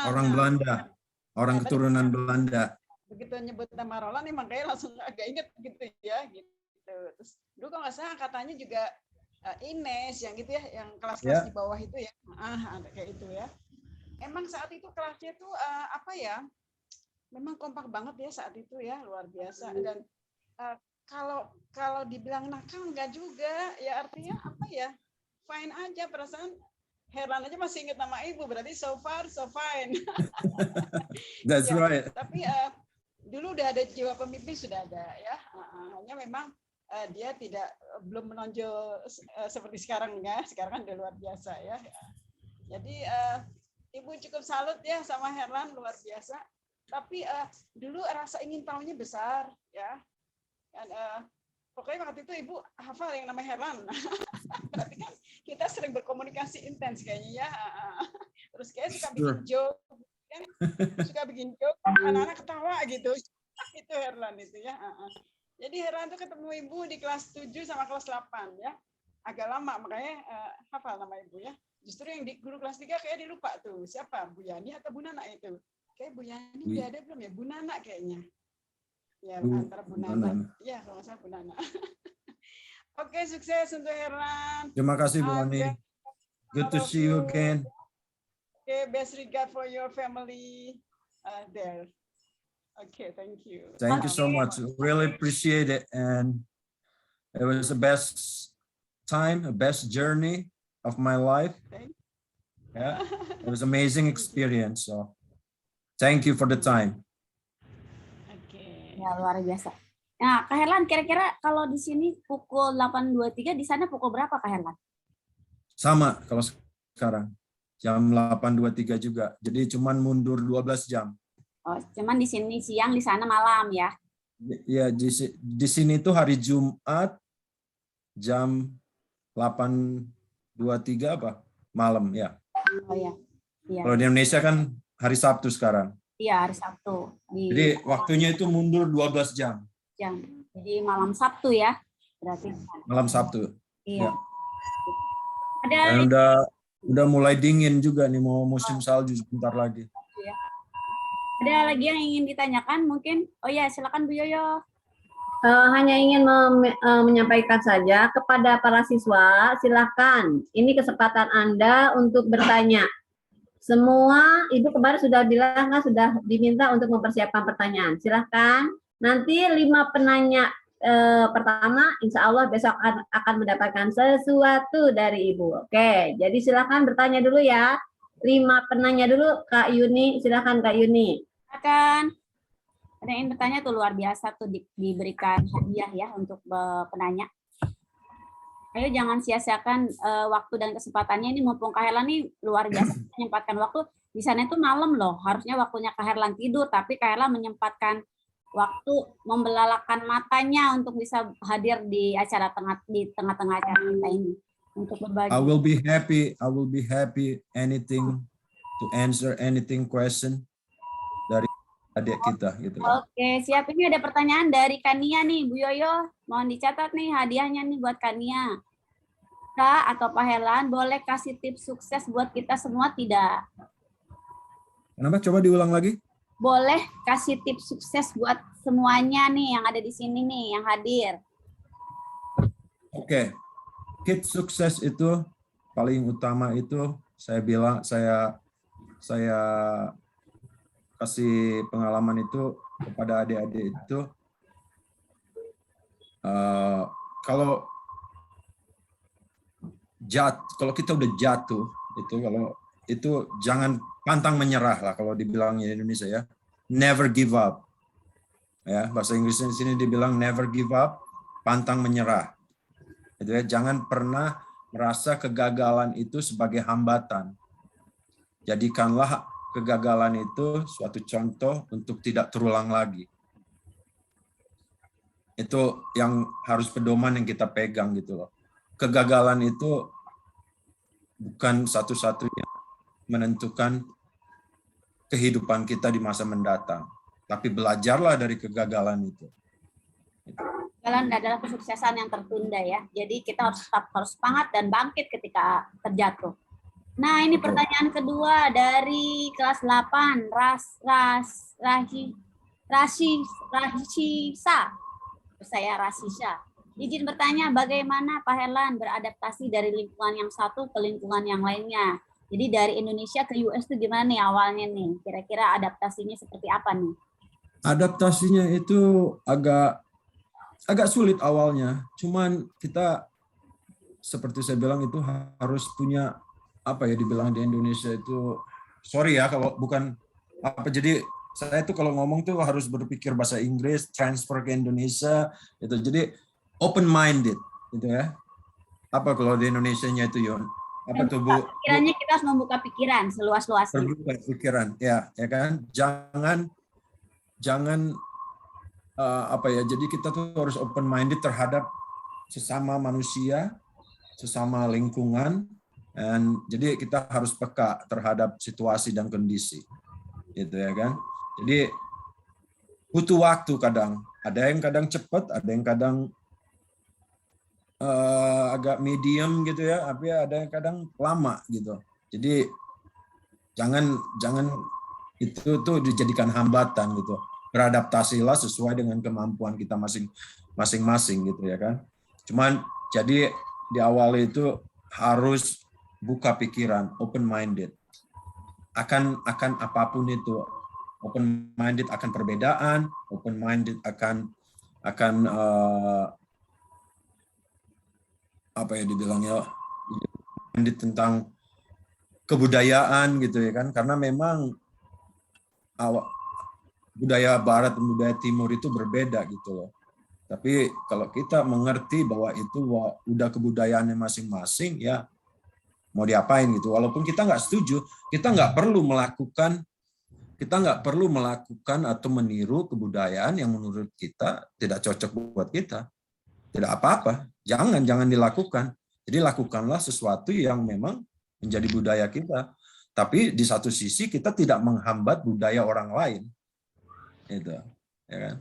[SPEAKER 8] Orang Belanda. Orang keturunan Belanda.
[SPEAKER 9] Begitu nyebut nama Roland, emang kayak langsung agak inget gitu ya. Gitu. Terus dulu kalau nggak salah katanya juga Ines yang gitu ya, yang kelas-kelas di bawah itu ya. Ada kayak itu ya. Emang saat itu kelasnya tuh memang kompak banget ya saat itu ya, luar biasa. Dan kalau dibilang nakal enggak juga, ya artinya apa ya? Fine aja, perasaan Herlan aja masih ingat nama ibu, berarti so far so fine.
[SPEAKER 8] That's right.
[SPEAKER 9] Tapi dulu udah ada jiwa pemimpin, sudah ada ya. Hanya memang dia belum menonjol seperti sekarang ya. Sekarang kan udah luar biasa ya. Jadi ibu cukup salut ya sama Herlan, luar biasa. Tapi dulu rasa ingin tahunya besar ya. Dan pokoknya waktu itu Ibu hafal yang namanya Herlan. Berarti kan kita sering berkomunikasi intens kayaknya ya. Terus kayak suka bikin joke, kan? Suka bikin joke, anak-anak ketawa gitu. Itu Herlan itu ya. Jadi Herlan tuh ketemu Ibu di kelas 7 sama kelas 8 ya. Agak lama makanya hafal nama Ibu ya. Justru yang di guru kelas 3 kayak dilupa tuh. Siapa? Bu Yani atau Bu Nana itu? Kayak Bu Yani udah ada belum ya? Bu Nana kayaknya. Ya, antara Bu Nana. Ya, kalau nggak salah Bu Nana. Oke, sukses untuk Herlan.
[SPEAKER 8] Terima kasih Bu Ani. Good to see you again.
[SPEAKER 9] Okay, best regard for your family there. Okay, thank you.
[SPEAKER 8] Thank you so much. Really appreciate it, and it was the best time, the best journey of my life. Yeah, it was amazing experience. So, thank you for the time.
[SPEAKER 7] Ya, luar biasa. Nah, Kak Herlan, kira-kira kalau di sini pukul 8.23, di sana pukul berapa, Kak Herlan?
[SPEAKER 8] Sama kalau sekarang. Jam 8.23 juga. Jadi cuman mundur 12 jam.
[SPEAKER 7] Oh, cuman di sini siang, di sana malam ya?
[SPEAKER 8] Ya, di sini tuh hari Jumat jam 8.23 apa? Malam, ya.
[SPEAKER 7] Oh ya. Iya.
[SPEAKER 8] Kalau di Indonesia kan hari Sabtu sekarang.
[SPEAKER 7] Iya, hari Sabtu.
[SPEAKER 8] Jadi waktunya itu mundur 12 jam.
[SPEAKER 7] Jadi malam Sabtu ya, berarti.
[SPEAKER 8] Malam Sabtu.
[SPEAKER 7] Iya.
[SPEAKER 8] Ya. Dan udah mulai dingin juga nih, mau musim salju sebentar lagi.
[SPEAKER 7] Ya. Ada lagi yang ingin ditanyakan mungkin? Oh ya, silakan Bu Yoyo.
[SPEAKER 1] Hanya ingin menyampaikan saja kepada para siswa, silakan. Ini kesempatan Anda untuk bertanya. Semua Ibu kemarin sudah bilang kan sudah diminta untuk mempersiapkan pertanyaan. Silahkan. Nanti 5 penanya pertama, insya Allah besok akan mendapatkan sesuatu dari Ibu. Oke, jadi silahkan bertanya dulu ya. 5 penanya dulu, Kak Yuni. Silahkan Kak Yuni.
[SPEAKER 7] Silakan. Ada yang bertanya tuh luar biasa tuh diberikan hadiah ya untuk penanya. Ayo jangan sia-siakan waktu dan kesempatannya ini, mumpung Kak Herlan nih luar biasa menyempatkan waktu. Di sana itu malam loh, harusnya waktunya Kak Herlan tidur, tapi Kak Herlan menyempatkan waktu, membelalakan matanya untuk bisa hadir di acara tengah-tengah acara kita ini untuk berbagi.
[SPEAKER 8] I will be happy anything to answer anything question dari adik kita gitu.
[SPEAKER 7] Oke, siap. Ini ada pertanyaan dari Kania nih, Bu Yoyo. Mohon dicatat nih hadiahnya nih buat Kania. Kak atau Pak Herlan, boleh kasih tips sukses buat kita semua tidak?
[SPEAKER 8] Kenapa? Coba diulang lagi.
[SPEAKER 7] Boleh kasih tips sukses buat semuanya nih yang ada di sini nih, yang hadir.
[SPEAKER 8] Oke. Tips sukses itu paling utama itu saya bilang, saya kasih pengalaman itu kepada adik-adik itu, kalau kita udah jatuh itu jangan pantang menyerah lah, kalau dibilang di Indonesia ya, never give up ya, bahasa Inggrisnya di sini dibilang never give up, pantang menyerah itu ya. Jangan pernah merasa kegagalan itu sebagai hambatan, jadikanlah kegagalan itu suatu contoh untuk tidak terulang lagi. Itu yang harus pedoman yang kita pegang gitu loh. Kegagalan itu bukan satu-satunya menentukan kehidupan kita di masa mendatang, tapi belajarlah dari kegagalan itu.
[SPEAKER 7] Kegagalan adalah kesuksesan yang tertunda ya. Jadi kita harus semangat dan bangkit ketika terjatuh. Nah, ini pertanyaan kedua dari kelas 8, Rasisa. Saya Rasisa. Izin bertanya, bagaimana Pak Herlan beradaptasi dari lingkungan yang satu ke lingkungan yang lainnya? Jadi dari Indonesia ke US itu gimana nih awalnya nih? Kira-kira adaptasinya seperti apa nih?
[SPEAKER 8] Adaptasinya itu agak sulit awalnya. Cuman kita seperti saya bilang itu harus punya apa ya, dibilang di Indonesia itu, sorry ya kalau bukan apa, jadi saya itu kalau ngomong tuh harus berpikir bahasa Inggris, transfer ke Indonesia itu, jadi open minded gitu ya. Apa kalau di Indonesianya itu, Yon? Apa tuh Bu?
[SPEAKER 7] Pikirannya kita harus membuka pikiran seluas-luasnya.
[SPEAKER 8] Membuka pikiran, ya kan. Jangan apa ya? Jadi kita tuh harus open minded terhadap sesama manusia, sesama lingkungan, dan jadi kita harus peka terhadap situasi dan kondisi, gitu ya kan? Jadi butuh waktu kadang. Ada yang kadang cepat, ada yang kadang agak medium gitu ya, tapi ada yang kadang lama gitu. Jadi jangan itu tuh dijadikan hambatan gitu. Beradaptasilah sesuai dengan kemampuan kita masing-masing gitu ya kan. Cuman jadi di awal itu harus buka pikiran, open minded. Akan apapun itu. Open minded akan perbedaan, open minded akan apa ya dibilangnya, minded tentang kebudayaan gitu ya kan, karena memang budaya barat dan budaya timur itu berbeda gitu loh. Tapi kalau kita mengerti bahwa itu udah kebudayaannya masing-masing, ya mau diapain gitu. Walaupun kita nggak setuju, kita nggak perlu melakukan atau meniru kebudayaan yang menurut kita tidak cocok buat kita. Tidak apa-apa, jangan dilakukan. Jadi lakukanlah sesuatu yang memang menjadi budaya kita. Tapi di satu sisi kita tidak menghambat budaya orang lain. Itu, ya kan?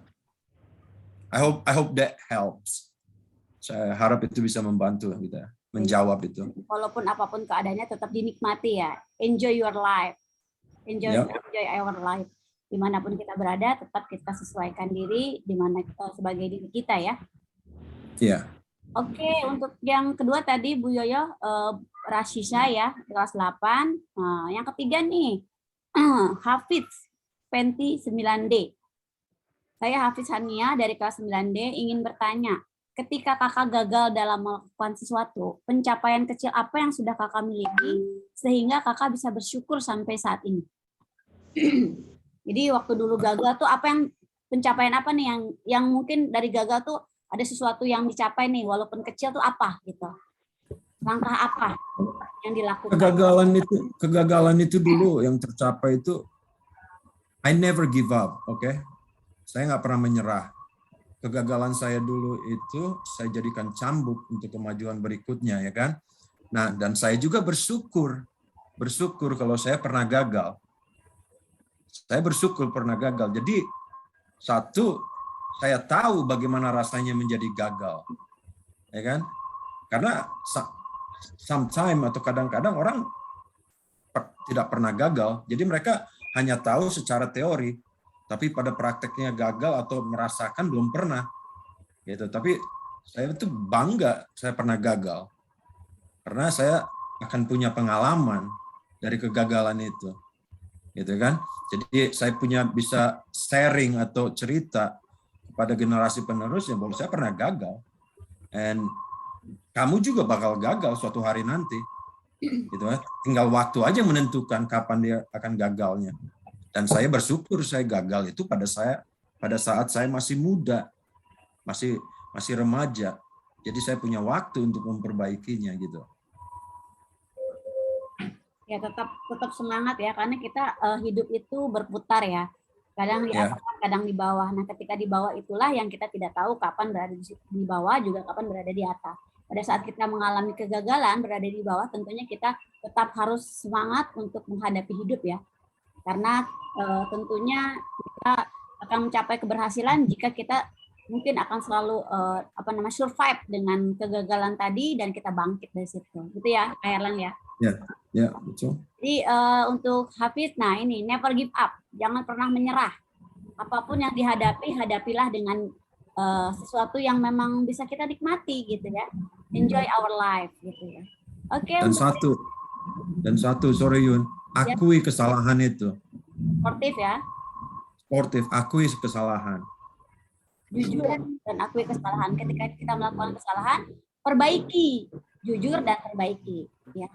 [SPEAKER 8] I hope that helps. Saya harap itu bisa membantu kita menjawab itu.
[SPEAKER 7] Walaupun apapun keadaannya tetap dinikmati ya. Enjoy your life. Enjoy our life. Dimanapun kita berada, tetap kita sesuaikan diri dimana sebagai diri kita ya.
[SPEAKER 8] Iya.
[SPEAKER 7] Oke, untuk yang kedua tadi Bu Yoyo, Rasisa ya, kelas 8. Nah, yang ketiga nih, Hafiz, Penti 9D. Saya Hafiz Hania dari kelas 9D ingin bertanya, ketika kakak gagal dalam melakukan sesuatu, pencapaian kecil apa yang sudah kakak miliki sehingga kakak bisa bersyukur sampai saat ini? Jadi waktu dulu gagal tuh apa yang pencapaian apa nih yang mungkin dari gagal tuh ada sesuatu yang dicapai nih walaupun kecil tuh apa gitu? Langkah apa yang dilakukan?
[SPEAKER 8] Kegagalan itu dulu yang tercapai itu I never give up, oke? Saya nggak pernah menyerah. Kegagalan saya dulu itu saya jadikan cambuk untuk kemajuan berikutnya, ya kan? Nah, dan saya juga bersyukur kalau saya pernah gagal. Saya bersyukur pernah gagal. Jadi satu, saya tahu bagaimana rasanya menjadi gagal, ya kan? Karena sometimes atau kadang-kadang orang tidak pernah gagal, jadi mereka hanya tahu secara teori, tapi pada prakteknya gagal atau merasakan belum pernah, gitu. Tapi saya itu bangga saya pernah gagal, karena saya akan punya pengalaman dari kegagalan itu, gitu kan? Jadi saya bisa sharing atau cerita pada generasi penerus ya bahwa saya pernah gagal, and kamu juga bakal gagal suatu hari nanti, gitu kan? Tinggal waktu aja menentukan kapan dia akan gagalnya. Dan saya bersyukur saya gagal itu pada saat saya masih muda, masih remaja. Jadi saya punya waktu untuk memperbaikinya gitu.
[SPEAKER 7] Ya tetap semangat ya, karena kita hidup itu berputar ya. Kadang di atas, kadang di bawah. Nah, ketika di bawah itulah yang kita tidak tahu kapan berada di bawah, juga kapan berada di atas. Pada saat kita mengalami kegagalan berada di bawah, tentunya kita tetap harus semangat untuk menghadapi hidup ya. Karena tentunya kita akan mencapai keberhasilan jika kita mungkin akan selalu survive dengan kegagalan tadi dan kita bangkit dari situ. Gitu ya, Kak Erlan ya.
[SPEAKER 8] Ya, betul.
[SPEAKER 7] Jadi untuk Hafiz, nah ini never give up, jangan pernah menyerah. Apapun yang dihadapi, hadapilah dengan sesuatu yang memang bisa kita nikmati gitu ya. Enjoy our life gitu ya. Oke.
[SPEAKER 8] Dan satu, sorry Yun, akui kesalahan itu.
[SPEAKER 7] Sportif ya.
[SPEAKER 8] Sportif, akui kesalahan.
[SPEAKER 7] Jujur dan akui kesalahan. Ketika kita melakukan kesalahan, perbaiki. Jujur dan perbaiki. Ya.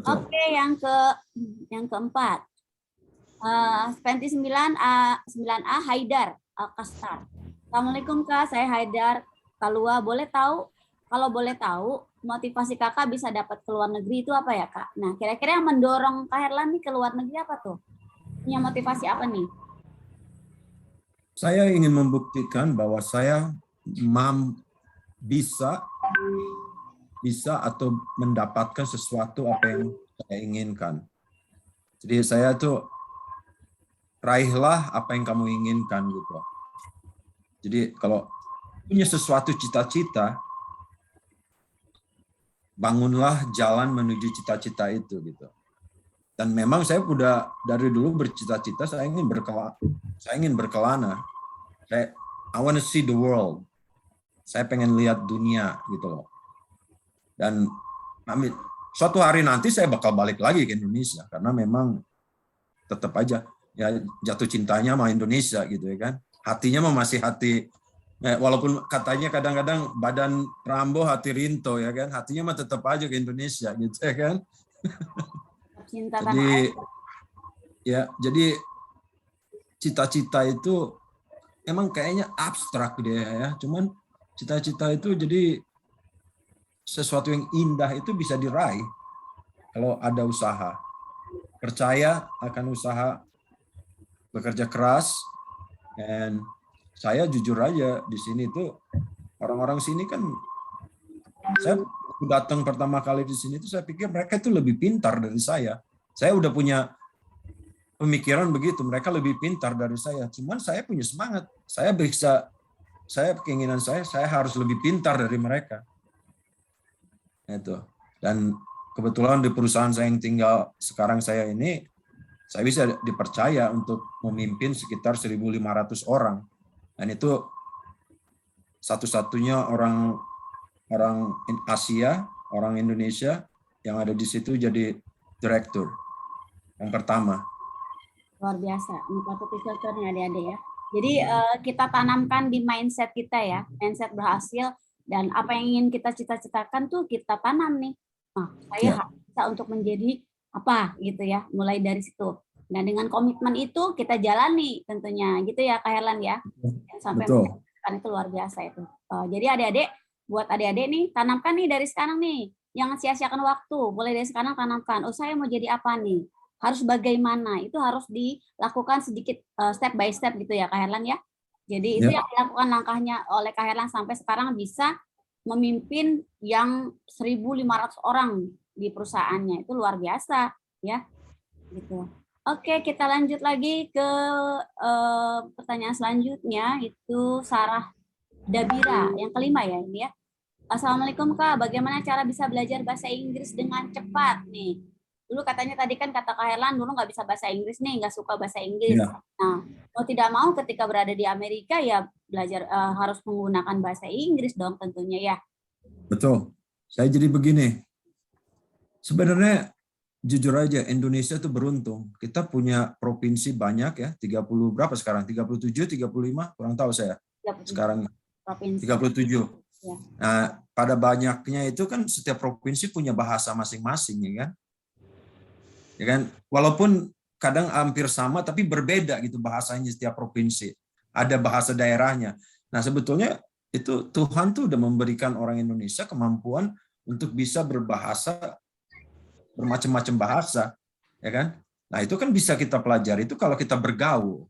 [SPEAKER 7] Oke, yang keempat. Penti 9A Haidar Al-Kastar. Assalamualaikum Kak, saya Haidar Kalua. Kalau boleh tahu, motivasi Kakak bisa dapat ke luar negeri itu apa ya Kak? Nah, kira-kira yang mendorong Kak Herlan nih ke luar negeri apa tuh? Punya motivasi apa nih?
[SPEAKER 8] Saya ingin membuktikan bahwa saya bisa atau mendapatkan sesuatu apa yang saya inginkan. Jadi saya tuh raihlah apa yang kamu inginkan gitu. Jadi kalau punya sesuatu cita-cita, bangunlah jalan menuju cita-cita itu gitu. Dan memang saya udah dari dulu bercita-cita saya ingin berkelana. I want to see the world. Saya pengen lihat dunia gitu loh. Dan suatu hari nanti saya bakal balik lagi ke Indonesia karena memang tetap aja ya jatuh cintanya sama Indonesia gitu ya kan. Hatinya masih hati walaupun katanya kadang-kadang badan Rambo hati Rinto ya kan, hatinya mah tetap aja ke Indonesia gitu ya kan.
[SPEAKER 7] Cinta
[SPEAKER 8] jadi cita-cita itu emang kayaknya abstrak dia ya, cuman cita-cita itu jadi sesuatu yang indah itu bisa diraih kalau ada usaha. Percaya akan usaha, bekerja keras, dan saya jujur aja di sini tuh orang-orang sini kan saya datang pertama kali di sini tuh saya pikir mereka itu lebih pintar dari saya. Saya udah punya pemikiran begitu, mereka lebih pintar dari saya. Cuman saya punya semangat. Keinginan saya harus lebih pintar dari mereka. Itu. Dan kebetulan di perusahaan saya yang tinggal sekarang saya ini, saya bisa dipercaya untuk memimpin sekitar 1.500 orang. Dan itu satu-satunya orang Asia, orang Indonesia yang ada di situ jadi direktur yang pertama.
[SPEAKER 7] Luar biasa, ini patut dicontoh nih adik-adik ya. Jadi kita tanamkan di mindset kita ya, mindset berhasil, dan apa yang ingin kita cita-citakan tuh kita tanam nih. Nah, saya bisa untuk menjadi apa gitu ya, mulai dari situ. Dan dengan komitmen itu kita jalani tentunya gitu ya Kak Herlan ya. Sampai kan itu luar biasa itu. Jadi adik-adik, buat adik-adik nih, tanamkan nih dari sekarang nih. Jangan sia-siakan waktu, boleh dari sekarang tanamkan. Oh saya mau jadi apa nih? Harus bagaimana? Itu harus dilakukan sedikit step by step gitu ya Kak Herlan ya. Jadi itu yang dilakukan langkahnya oleh Kak Herlan sampai sekarang bisa memimpin yang 1.500 orang di perusahaannya. Itu luar biasa ya. Gitu. Oke, kita lanjut lagi ke pertanyaan selanjutnya, itu Sarah Dabira, yang kelima ya ini ya. Assalamualaikum Kak, bagaimana cara bisa belajar bahasa Inggris dengan cepat nih? Dulu katanya tadi kan kata Kak Herlan dulu nggak bisa bahasa Inggris nih, nggak suka bahasa Inggris. Nah, mau tidak mau ketika berada di Amerika ya belajar harus menggunakan bahasa Inggris dong tentunya ya.
[SPEAKER 8] Betul. Saya jadi begini. Sebenarnya jujur aja Indonesia tuh beruntung. Kita punya provinsi banyak ya, 30 berapa sekarang? 37, 35, kurang tahu saya. 37. Sekarang provinsi. 37. Ya. Nah, pada banyaknya itu kan setiap provinsi punya bahasa masing-masing ya kan? Ya kan? Walaupun kadang hampir sama tapi berbeda gitu bahasanya setiap provinsi. Ada bahasa daerahnya. Nah, sebetulnya itu Tuhan tuh udah memberikan orang Indonesia kemampuan untuk bisa berbahasa bermacam-macam bahasa, ya kan? Nah, itu kan bisa kita pelajari itu kalau kita bergaul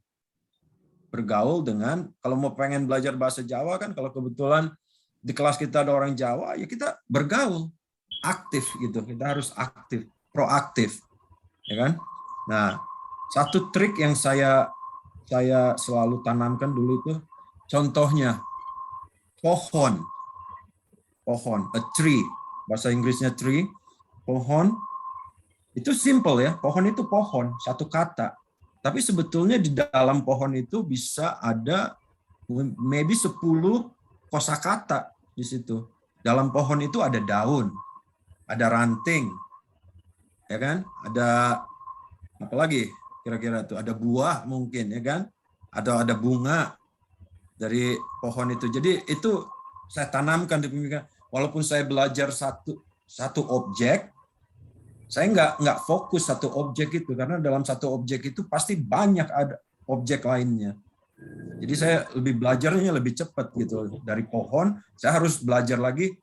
[SPEAKER 8] dengan, kalau mau pengen belajar bahasa Jawa kan, kalau kebetulan di kelas kita ada orang Jawa, ya kita bergaul, aktif gitu. Kita harus aktif, proaktif, ya kan? Nah, satu trik yang saya selalu tanamkan dulu itu, contohnya pohon, a tree, bahasa Inggrisnya tree, pohon. Itu simple ya, pohon itu pohon, satu kata. Tapi sebetulnya di dalam pohon itu bisa ada maybe 10 kosakata di situ. Dalam pohon itu ada daun, ada ranting, ya kan? Ada apa lagi kira-kira itu? Ada buah mungkin, ya kan? Ada bunga dari pohon itu. Jadi itu saya tanamkan di pemikiran. Walaupun saya belajar satu objek, saya nggak fokus satu objek itu, karena dalam satu objek itu pasti banyak ada objek lainnya. Jadi saya lebih belajarnya lebih cepat gitu. Dari pohon, saya harus belajar lagi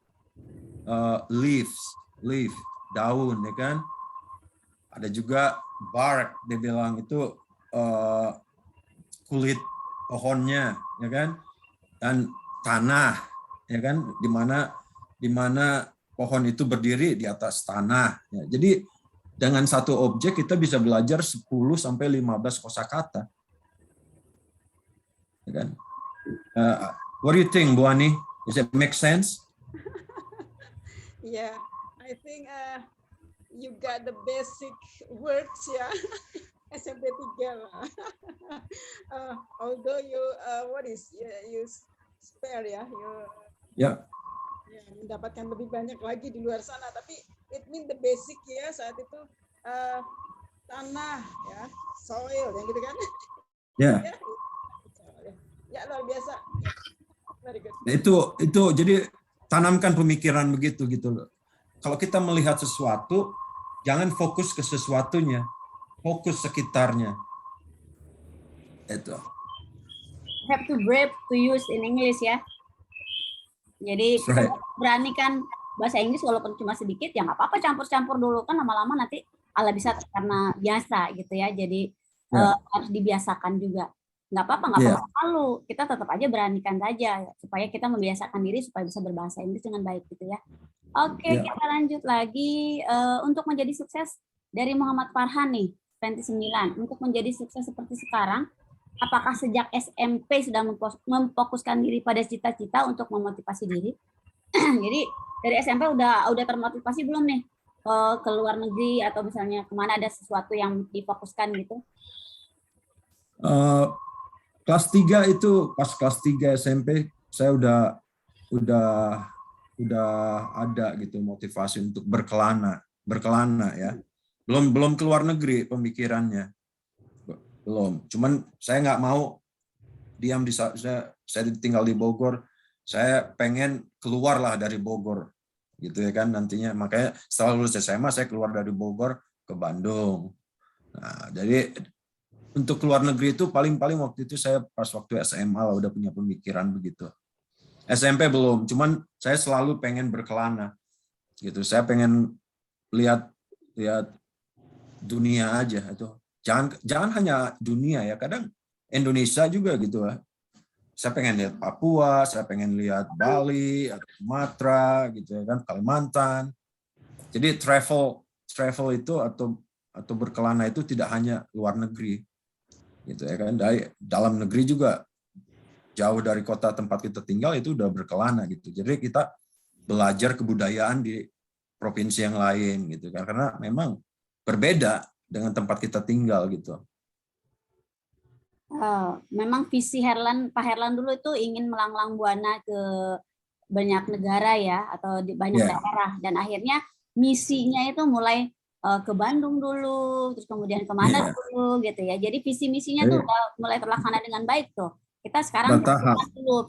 [SPEAKER 8] leaf, daun, ya kan. Ada juga bark, dia bilang itu kulit pohonnya, ya kan, dan tanah, ya kan, di mana pohon itu berdiri di atas tanah. Ya, jadi dengan satu objek kita bisa belajar 10 sampai 15 kosakata. Ya kan? What do you think, Bu Ani? Does it make sense?
[SPEAKER 9] Yeah, I think you got the basic words, ya. SMP 3 lah. Although you you spare ya,
[SPEAKER 8] Ya.
[SPEAKER 9] ya, mendapatkan lebih banyak lagi di luar sana, tapi it mean the basic ya saat itu tanah ya, soil yang gitu kan.
[SPEAKER 8] Ya.
[SPEAKER 9] Ya luar biasa. Very good.
[SPEAKER 8] Itu jadi tanamkan pemikiran begitu gitu loh. Kalau kita melihat sesuatu, jangan fokus ke sesuatunya, fokus sekitarnya. Itu.
[SPEAKER 7] Have to brave to use in English ya. Jadi
[SPEAKER 8] Right.
[SPEAKER 7] beranikan bahasa Inggris walaupun cuma sedikit, ya nggak apa-apa, campur-campur dulu, kan lama-lama nanti ala bisa karena biasa gitu ya. Jadi harus dibiasakan juga. Nggak apa-apa malu. Kita tetap aja beranikan saja supaya kita membiasakan diri supaya bisa berbahasa Inggris dengan baik gitu ya. Oke, kita lanjut lagi untuk menjadi sukses dari Muhammad Farhan nih, 29. Untuk menjadi sukses seperti sekarang, apakah sejak SMP sudah memfokuskan diri pada cita-cita untuk memotivasi diri? Jadi dari SMP udah termotivasi belum nih ke luar negeri atau misalnya kemana, ada sesuatu yang difokuskan gitu?
[SPEAKER 8] Kelas 3 itu pas kelas 3 SMP saya udah ada gitu motivasi untuk berkelana ya. Belum keluar negeri pemikirannya. Belum. Cuman saya nggak mau diam di saya tinggal di Bogor. Saya pengen keluarlah dari Bogor. Gitu ya kan nantinya. Makanya setelah lulus SMA saya keluar dari Bogor ke Bandung. Nah, jadi untuk keluar negeri itu paling waktu itu saya pas waktu SMA lah udah punya pemikiran begitu. SMP belum, cuman saya selalu pengen berkelana gitu. Saya pengen lihat dunia aja itu. Jangan hanya dunia ya, kadang Indonesia juga gitu lah. Saya pengen lihat Papua, saya pengen lihat Bali, atau Sumatera gitu ya kan, Kalimantan. Jadi travel itu atau berkelana itu tidak hanya luar negeri. Gitu ya kan, dari dalam negeri juga jauh dari kota tempat kita tinggal itu udah berkelana gitu. Jadi kita belajar kebudayaan di provinsi yang lain gitu kan, karena memang berbeda dengan tempat kita tinggal gitu.
[SPEAKER 7] Memang visi Pak Herlan dulu itu ingin melanglang buana ke banyak negara ya, atau di banyak daerah, dan akhirnya misinya itu mulai ke Bandung dulu, terus kemudian kemana dulu gitu ya. Jadi visi misinya tuh udah mulai terlaksana dengan baik tuh. Kita sekarang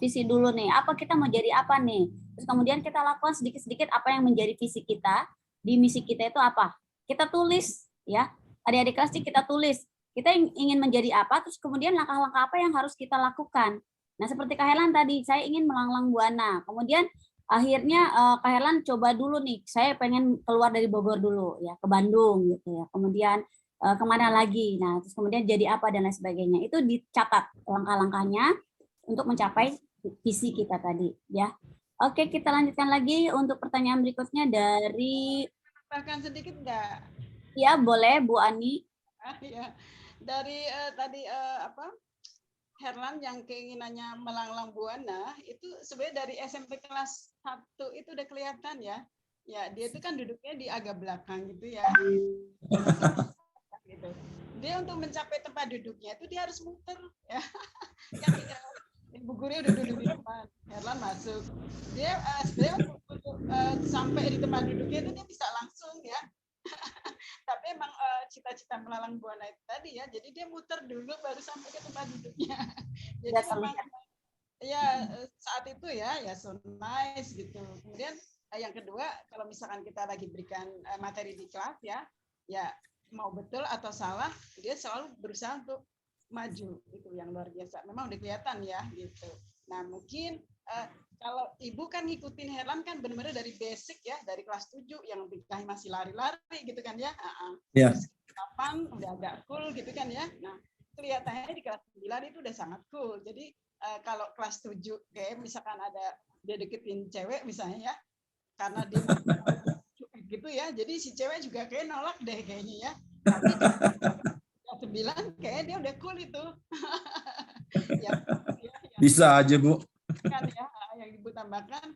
[SPEAKER 7] visi dulu nih, apa kita mau jadi apa nih. Terus kemudian kita lakukan sedikit-sedikit apa yang menjadi visi kita, di misi kita itu apa. Kita tulis ya, adik-adik kelas kita tulis. Kita ingin menjadi apa, terus kemudian langkah-langkah apa yang harus kita lakukan. Nah seperti Kak Herlan tadi, saya ingin melanglang buana. Kemudian akhirnya Kak Herlan coba dulu nih, saya pengen keluar dari Bogor dulu ya, ke Bandung gitu ya. Kemudian kemana lagi, nah terus kemudian jadi apa dan lain sebagainya. Itu dicatat langkah-langkahnya untuk mencapai visi kita tadi ya. Oke, kita lanjutkan lagi untuk pertanyaan berikutnya dari.
[SPEAKER 9] Bahkan sedikit enggak?
[SPEAKER 7] Ya boleh Bu Ani.
[SPEAKER 9] Ya. Dari tadi Herlan yang keinginannya melanglang buana itu sebenarnya dari SMP kelas 1 itu udah kelihatan ya. Ya, dia itu kan duduknya di agak belakang gitu ya. Gitu. Dia untuk mencapai tempat duduknya itu dia harus muter ya. Kan ibu gurunya udah duduk di depan, Herlan masuk. Dia sebenarnya untuk sampai di tempat duduknya itu dia bisa langsung ya. Tapi emang cita-cita melalang buana itu tadi ya, jadi dia muter dulu baru sampai ke tempat duduknya. Jadi memang ya saat itu ya so nice gitu. Kemudian yang kedua, kalau misalkan kita lagi berikan materi di kelas ya mau betul atau salah, dia selalu berusaha untuk maju, itu yang luar biasa. Memang udah kelihatan ya gitu. Nah mungkin kalau ibu kan ngikutin Herlan kan benar-benar dari basic ya, dari kelas 7 yang masih lari-lari gitu kan ya. Terus 8 udah agak cool gitu kan ya. Nah kelihatannya di kelas 9 itu udah sangat cool. Jadi kalau kelas 7 kayak misalkan ada dia deketin cewek misalnya ya, karena dia gitu ya, jadi si cewek juga kayak nolak deh kayaknya ya. Tapi kelas 9 kayaknya dia udah cool itu. Ya,
[SPEAKER 8] bisa aja Bu.
[SPEAKER 9] kan ya, yang Ibu tambahkan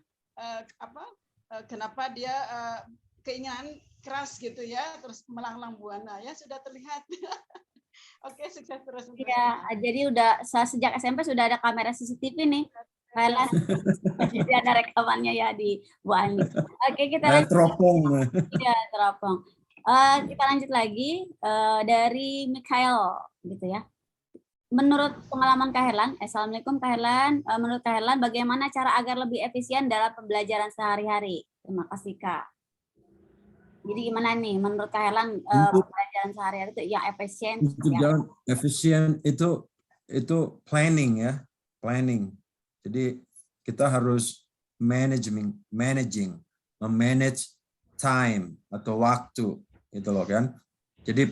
[SPEAKER 9] kenapa dia keinginan keras gitu ya, terus melanglang buana ya sudah terlihat. Oke, sukses terus.
[SPEAKER 7] Ya, jadi udah sejak SMP sudah ada kamera CCTV nih. Kalian jadi ada rekamannya ya di Bu Ani. Oke, kita lanjut.
[SPEAKER 8] Teropong.
[SPEAKER 7] Iya, teropong. Kita lanjut lagi dari Mikhail gitu ya. Menurut pengalaman Kak Herlan, Assalamualaikum Kak Herlan, menurut Kak Herlan bagaimana cara agar lebih efisien dalam pembelajaran sehari-hari? Terima kasih Kak. Jadi gimana nih menurut Kak Herlan pembelajaran sehari-hari itu yang efisien?
[SPEAKER 8] Efisien itu planning ya, planning. Jadi kita harus manage time atau waktu itu loh kan. Jadi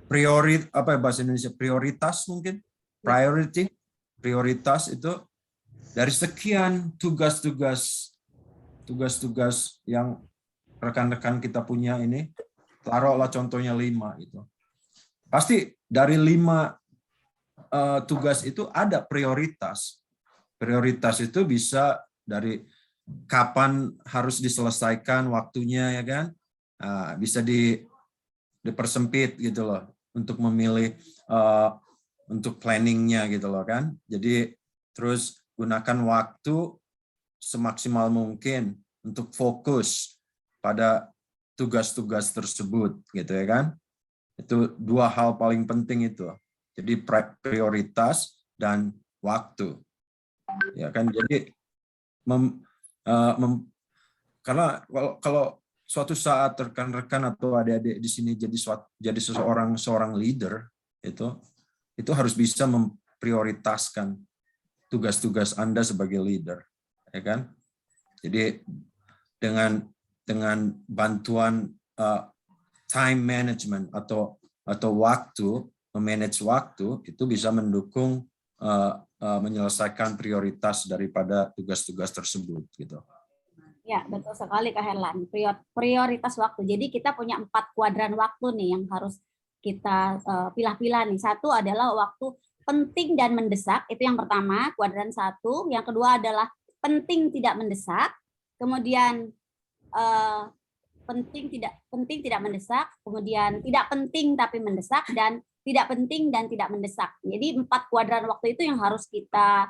[SPEAKER 8] bahasa Indonesia prioritas mungkin, prioritas itu dari sekian tugas-tugas yang rekan-rekan kita punya ini, taruhlah contohnya 5 itu. Pasti dari 5 tugas itu ada prioritas. Prioritas itu bisa dari kapan harus diselesaikan waktunya ya kan, bisa dipersempit gitu loh untuk memilih untuk planningnya gitu loh kan. Jadi terus gunakan waktu semaksimal mungkin untuk fokus pada tugas-tugas tersebut gitu ya kan. Itu 2 hal paling penting itu. Jadi prioritas dan waktu. Ya kan, jadi karena kalau suatu saat rekan-rekan atau adik-adik di sini jadi seorang leader itu harus bisa memprioritaskan tugas-tugas Anda sebagai leader, ya kan? Jadi dengan bantuan time management atau waktu, memanage waktu itu bisa mendukung menyelesaikan prioritas daripada tugas-tugas tersebut gitu.
[SPEAKER 7] Ya, betul sekali Kak Herlan. Prioritas waktu. Jadi kita punya 4 kuadran waktu nih yang harus kita pilah-pilah nih. Satu adalah waktu penting dan mendesak, itu yang pertama, kuadran 1. Yang kedua adalah penting tidak mendesak. Kemudian penting tidak mendesak, kemudian tidak penting tapi mendesak, dan tidak penting dan tidak mendesak. Jadi 4 kuadran waktu itu yang harus kita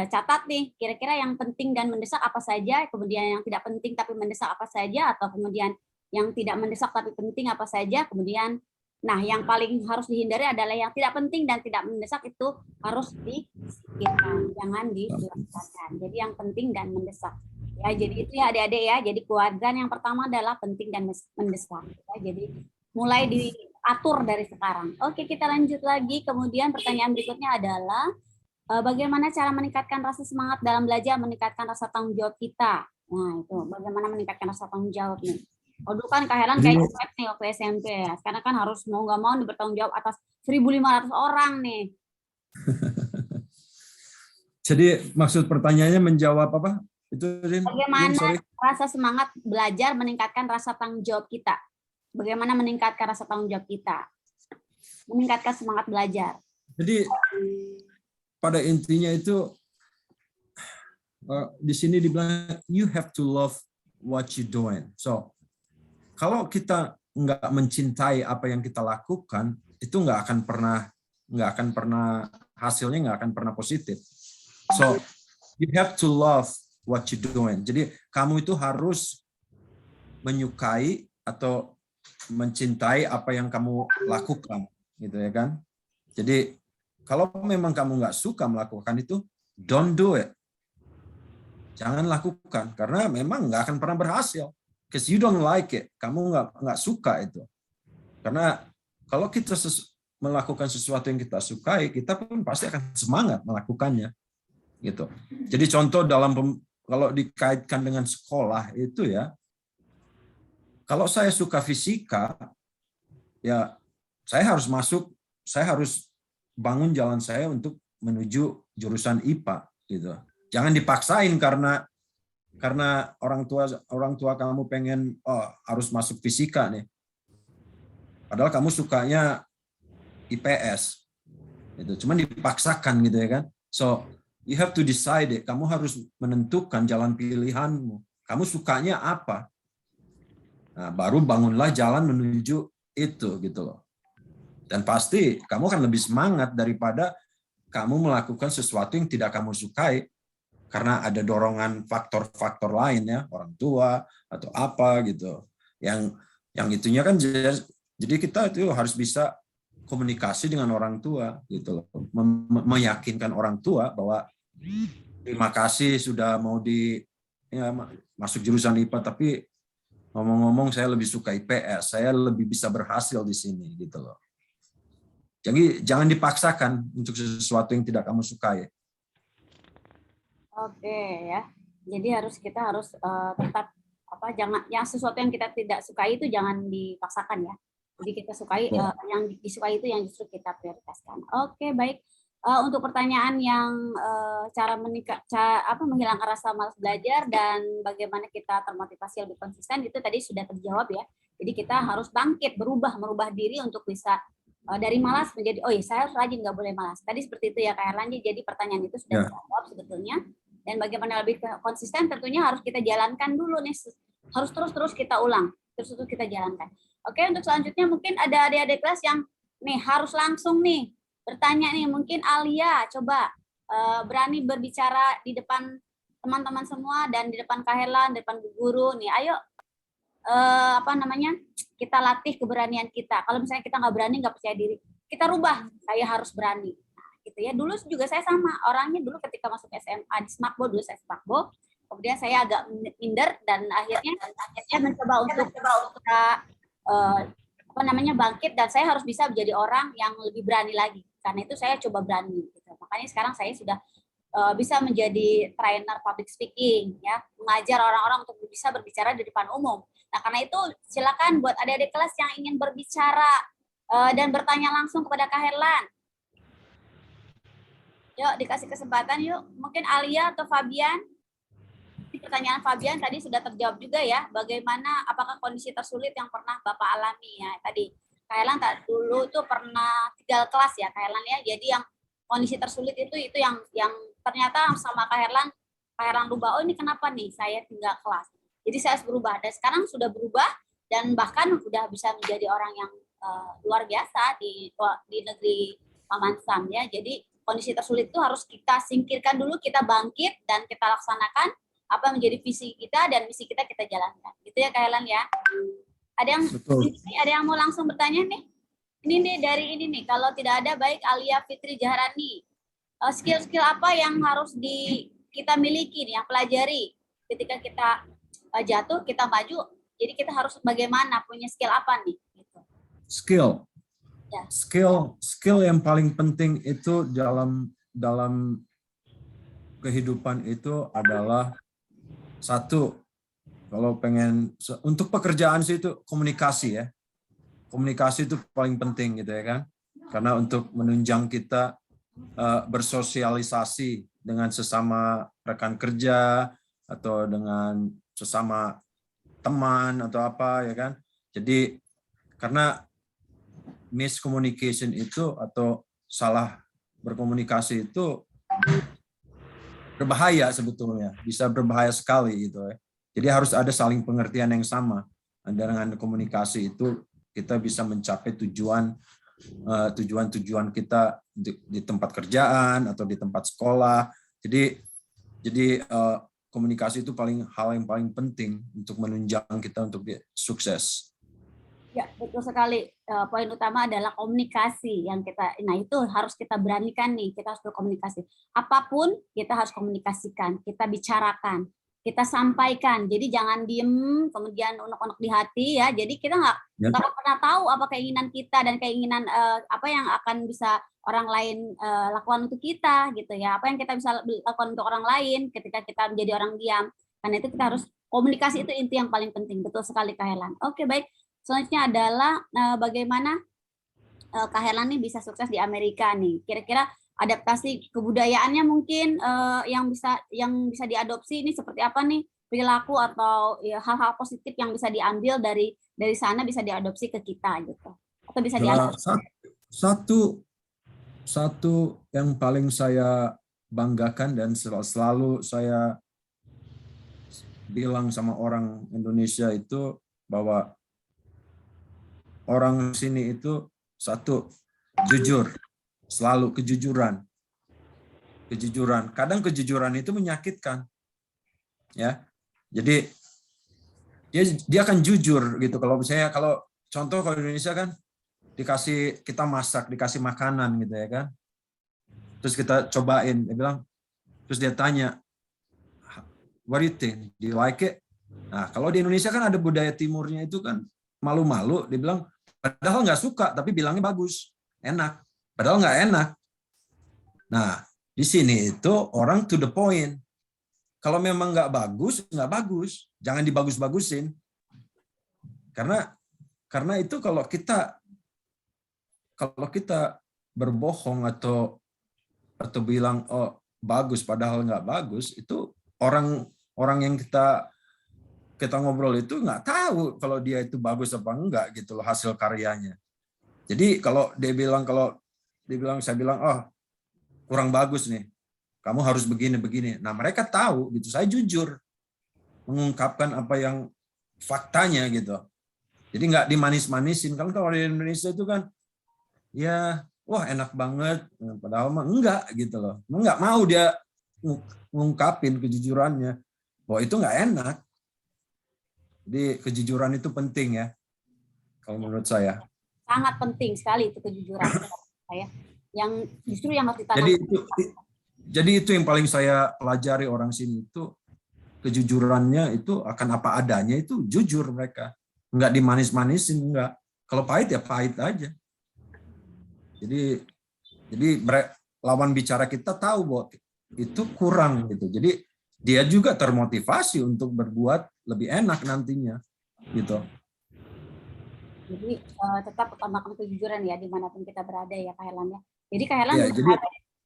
[SPEAKER 7] catat nih, kira-kira yang penting dan mendesak apa saja, kemudian yang tidak penting tapi mendesak apa saja, atau kemudian yang tidak mendesak tapi penting apa saja, kemudian nah yang paling harus dihindari adalah yang tidak penting dan tidak mendesak, itu harus disingkirkan, jangan dilakukan. Jadi yang penting dan mendesak. Ya, jadi itu ya adik-adik ya. Jadi kuadran yang pertama adalah penting dan mendesak. Ya, jadi mulai diatur dari sekarang. Oke, kita lanjut lagi. Kemudian pertanyaan berikutnya adalah bagaimana cara meningkatkan rasa semangat dalam belajar, meningkatkan rasa tanggung jawab kita. Nah, itu bagaimana meningkatkan rasa tanggung jawab nih. Oh, dulu kan Kak Herlan kayak nih waktu SMP ya. Sekarang kan harus mau nggak mau bertanggung jawab atas 1.500 orang nih.
[SPEAKER 8] Jadi maksud pertanyaannya menjawab apa? Itu
[SPEAKER 7] bagaimana rasa semangat belajar meningkatkan rasa tanggung jawab kita? Bagaimana meningkatkan rasa tanggung jawab kita? Meningkatkan semangat belajar.
[SPEAKER 8] Jadi pada intinya itu di sini dibilang you have to love what you doing. So kalau kita nggak mencintai apa yang kita lakukan, itu nggak akan pernah hasilnya nggak akan pernah positif. So you have to love what you doing. Jadi kamu itu harus menyukai atau mencintai apa yang kamu lakukan, gitu ya kan? Jadi kalau memang kamu nggak suka melakukan itu, don't do it. Jangan lakukan karena memang nggak akan pernah berhasil. Because you don't like it, kamu nggak suka itu. Karena kalau kita melakukan sesuatu yang kita sukai, kita pun pasti akan semangat melakukannya, gitu. Jadi contoh kalau dikaitkan dengan sekolah itu ya, kalau saya suka fisika, ya saya harus bangun jalan saya untuk menuju jurusan IPA gitu. Jangan dipaksain karena orang tua kamu pengen harus masuk fisika nih. Padahal kamu sukanya IPS. Gitu. Cuman dipaksakan gitu ya kan. So you have to decide. Kamu harus menentukan jalan pilihanmu. Kamu sukanya apa? Nah, baru bangunlah jalan menuju itu gitu loh. Dan pasti kamu akan lebih semangat daripada kamu melakukan sesuatu yang tidak kamu sukai karena ada dorongan faktor-faktor lain ya, orang tua atau apa gitu. Yang itunya kan jadi kita itu harus bisa komunikasi dengan orang tua gitu loh. Meyakinkan orang tua bahwa terima kasih sudah mau masuk jurusan IPA, tapi ngomong-ngomong saya lebih suka IPS, saya lebih bisa berhasil di sini gitu loh. Jadi jangan dipaksakan untuk sesuatu yang tidak kamu sukai.
[SPEAKER 7] Oke ya. Jadi kita harus tetap jangan yang sesuatu yang kita tidak sukai itu jangan dipaksakan ya. Jadi kita sukai yang disukai itu yang justru kita prioritaskan. Oke, baik. Untuk pertanyaan yang cara menghilangkan rasa malas belajar dan bagaimana kita termotivasi lebih konsisten itu tadi sudah terjawab ya. Jadi kita harus bangkit, merubah diri untuk bisa dari malas menjadi saya harus rajin, nggak boleh malas. Tadi seperti itu ya Kak Erlan. Jadi pertanyaan itu sudah terjawab sebetulnya. Dan bagaimana lebih konsisten tentunya harus kita jalankan dulu nih. Harus terus kita ulang, terus kita jalankan. Oke, untuk selanjutnya mungkin ada adik-adik kelas yang nih harus langsung nih bertanya nih, mungkin Alia coba berani berbicara di depan teman-teman semua dan di depan Kak Herlan, di depan guru nih. Ayo kita latih keberanian kita. Kalau misalnya kita nggak berani, nggak percaya diri, kita rubah. Saya harus berani. Nah, gitu ya. Dulu juga saya sama orangnya dulu ketika masuk SMA di Smakbo, dulu saya Smakbo. Kemudian saya agak minder dan akhirnya mencoba untuk bangkit dan saya harus bisa menjadi orang yang lebih berani lagi. Karena itu saya coba berani. Gitu. Makanya sekarang saya sudah bisa menjadi trainer public speaking, ya, mengajar orang-orang untuk bisa berbicara di depan umum. Nah, karena itu silakan buat adik-adik kelas yang ingin berbicara dan bertanya langsung kepada Kak Herlan. Yuk, dikasih kesempatan yuk. Mungkin Alia atau Fabian. Pertanyaan Fabian tadi sudah terjawab juga ya. Bagaimana, apakah kondisi tersulit yang pernah Bapak alami ya? Tadi Kak Herlan dulu tuh pernah tinggal kelas ya, Kak Herlan ya. Jadi yang kondisi tersulit itu yang ternyata sama Kak Herlan rubah. Oh, ini kenapa nih saya tinggal kelas? Jadi saya harus berubah. Dan sekarang sudah berubah dan bahkan sudah bisa menjadi orang yang luar biasa di negeri Paman Sam ya. Jadi kondisi tersulit itu harus kita singkirkan dulu, kita bangkit dan kita laksanakan apa menjadi visi kita dan misi kita jalankan. Gitu ya Kak Herlan ya. Ada yang mau langsung bertanya nih? Ini nih dari ini nih. Kalau tidak ada, baik Alia Fitri Jaharani. Skill-skill apa yang harus kita miliki nih, yang pelajari ketika kita jatuh, kita maju. Jadi kita harus bagaimana, punya skill apa nih? Gitu.
[SPEAKER 8] Skill.
[SPEAKER 7] Ya.
[SPEAKER 8] Skill yang paling penting itu dalam kehidupan itu adalah satu. Kalau pengen untuk pekerjaan sih itu komunikasi ya. Komunikasi itu paling penting gitu ya kan. Karena untuk menunjang kita bersosialisasi dengan sesama rekan kerja atau dengan sesama teman atau apa ya kan. Jadi karena miscommunication itu atau salah berkomunikasi itu berbahaya sebetulnya, bisa berbahaya sekali gitu ya. Jadi harus ada saling pengertian yang sama. Dengan komunikasi itu kita bisa mencapai tujuan kita di tempat kerjaan atau di tempat sekolah. Jadi komunikasi itu hal yang paling penting untuk menunjang kita untuk sukses.
[SPEAKER 7] Ya, betul sekali. Poin utama adalah komunikasi yang nah itu harus kita beranikan nih, kita harus berkomunikasi. Apapun kita harus komunikasikan, kita bicarakan, kita sampaikan. Jadi jangan diem kemudian unek-unek di hati ya. Jadi kita nggak pernah tahu apa keinginan kita dan keinginan apa yang akan bisa orang lain lakukan untuk kita gitu ya. Apa yang kita bisa lakukan untuk orang lain ketika kita menjadi orang diam. Karena itu kita harus komunikasi, itu inti yang paling penting. Betul sekali Kak Herlan. Oke, baik. Selanjutnya adalah bagaimana Kak Herlan nih bisa sukses di Amerika nih. Kira-kira adaptasi kebudayaannya mungkin yang bisa diadopsi ini seperti apa nih, perilaku atau ya, hal-hal positif yang bisa diambil dari sana bisa diadopsi ke kita gitu. Atau bisa diadopsi.
[SPEAKER 8] Satu yang paling saya banggakan dan selalu saya bilang sama orang Indonesia itu bahwa orang sini itu satu, jujur, selalu kejujuran. Kadang kejujuran itu menyakitkan. Ya. Jadi dia akan jujur gitu. Kalau misalnya kalau di Indonesia kan kita masak, dikasih makanan gitu ya kan. Terus kita cobain, dia bilang, terus dia tanya, what do you think? Do you like it? Nah, kalau di Indonesia kan ada budaya timurnya itu kan malu-malu, dia bilang padahal nggak suka, tapi bilangnya bagus, enak. Padahal nggak enak. Nah, di sini itu orang to the point. Kalau memang nggak bagus, nggak bagus. Jangan dibagus-bagusin. Karena itu kalau kita berbohong atau bilang oh bagus padahal nggak bagus, itu orang yang kita ngobrol itu nggak tahu kalau dia itu bagus apa enggak gitu loh hasil karyanya. Jadi saya bilang oh kurang bagus nih, kamu harus begini. Nah mereka tahu gitu, saya jujur mengungkapkan apa yang faktanya gitu. Jadi nggak dimanis-manisin. Kalau di Indonesia itu kan ya wah enak banget, padahal mah enggak gitu loh. Enggak mau dia ngungkapin kejujurannya bahwa itu enggak enak. Jadi kejujuran itu penting ya, kalau menurut saya.
[SPEAKER 7] Sangat penting sekali itu kejujuran saya. Yang justru yang harus ditanamkan.
[SPEAKER 8] Jadi itu yang paling saya pelajari orang sini itu kejujurannya itu akan apa adanya, itu jujur mereka. Enggak dimanis-manisin, enggak. Kalau pahit ya pahit aja. Jadi lawan bicara kita tahu bahwa itu kurang gitu. Jadi dia juga termotivasi untuk berbuat lebih enak nantinya gitu.
[SPEAKER 7] Jadi tetap utamakan kejujuran ya dimanapun kita berada ya Kak Herlan ya. Jadi Kak Herlan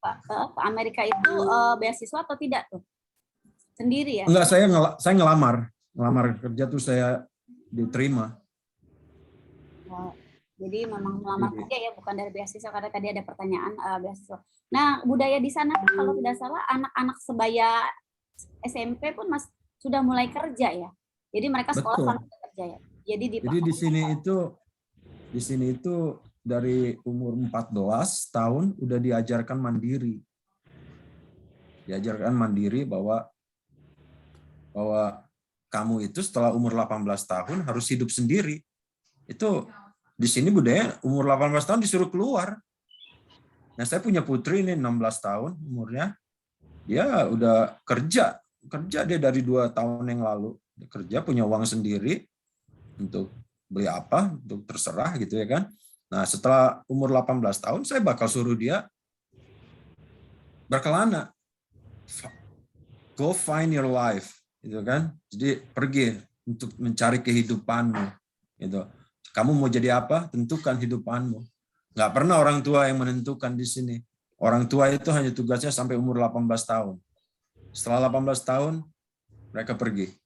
[SPEAKER 7] ke Amerika itu beasiswa atau tidak tuh? Sendiri ya?
[SPEAKER 8] Enggak, saya ngelamar kerja tuh saya diterima.
[SPEAKER 7] Jadi memang melamar kerja ya, bukan dari beasiswa, karena tadi ada pertanyaan beasiswa. Nah, budaya di sana kan kalau tidak salah anak-anak sebaya SMP pun sudah mulai kerja ya. Jadi mereka sekolah sampai kerja ya. Jadi
[SPEAKER 8] di sini itu dari umur 14 tahun udah diajarkan mandiri. Diajarkan mandiri bahwa kamu itu setelah umur 18 tahun harus hidup sendiri. Itu di sini budaya umur 18 tahun disuruh keluar. Nah, saya punya putri ini 16 tahun umurnya. Dia udah kerja dia dari 2 tahun yang lalu. Dia kerja, punya uang sendiri untuk beli apa, untuk terserah gitu ya kan. Nah, setelah umur 18 tahun saya bakal suruh dia berkelana. Go find your life, gitu kan. Jadi pergi untuk mencari kehidupanmu, gitu. Kamu mau jadi apa? Tentukan hidupanmu. Nggak pernah orang tua yang menentukan di sini. Orang tua itu hanya tugasnya sampai umur 18 tahun. Setelah 18 tahun, mereka pergi.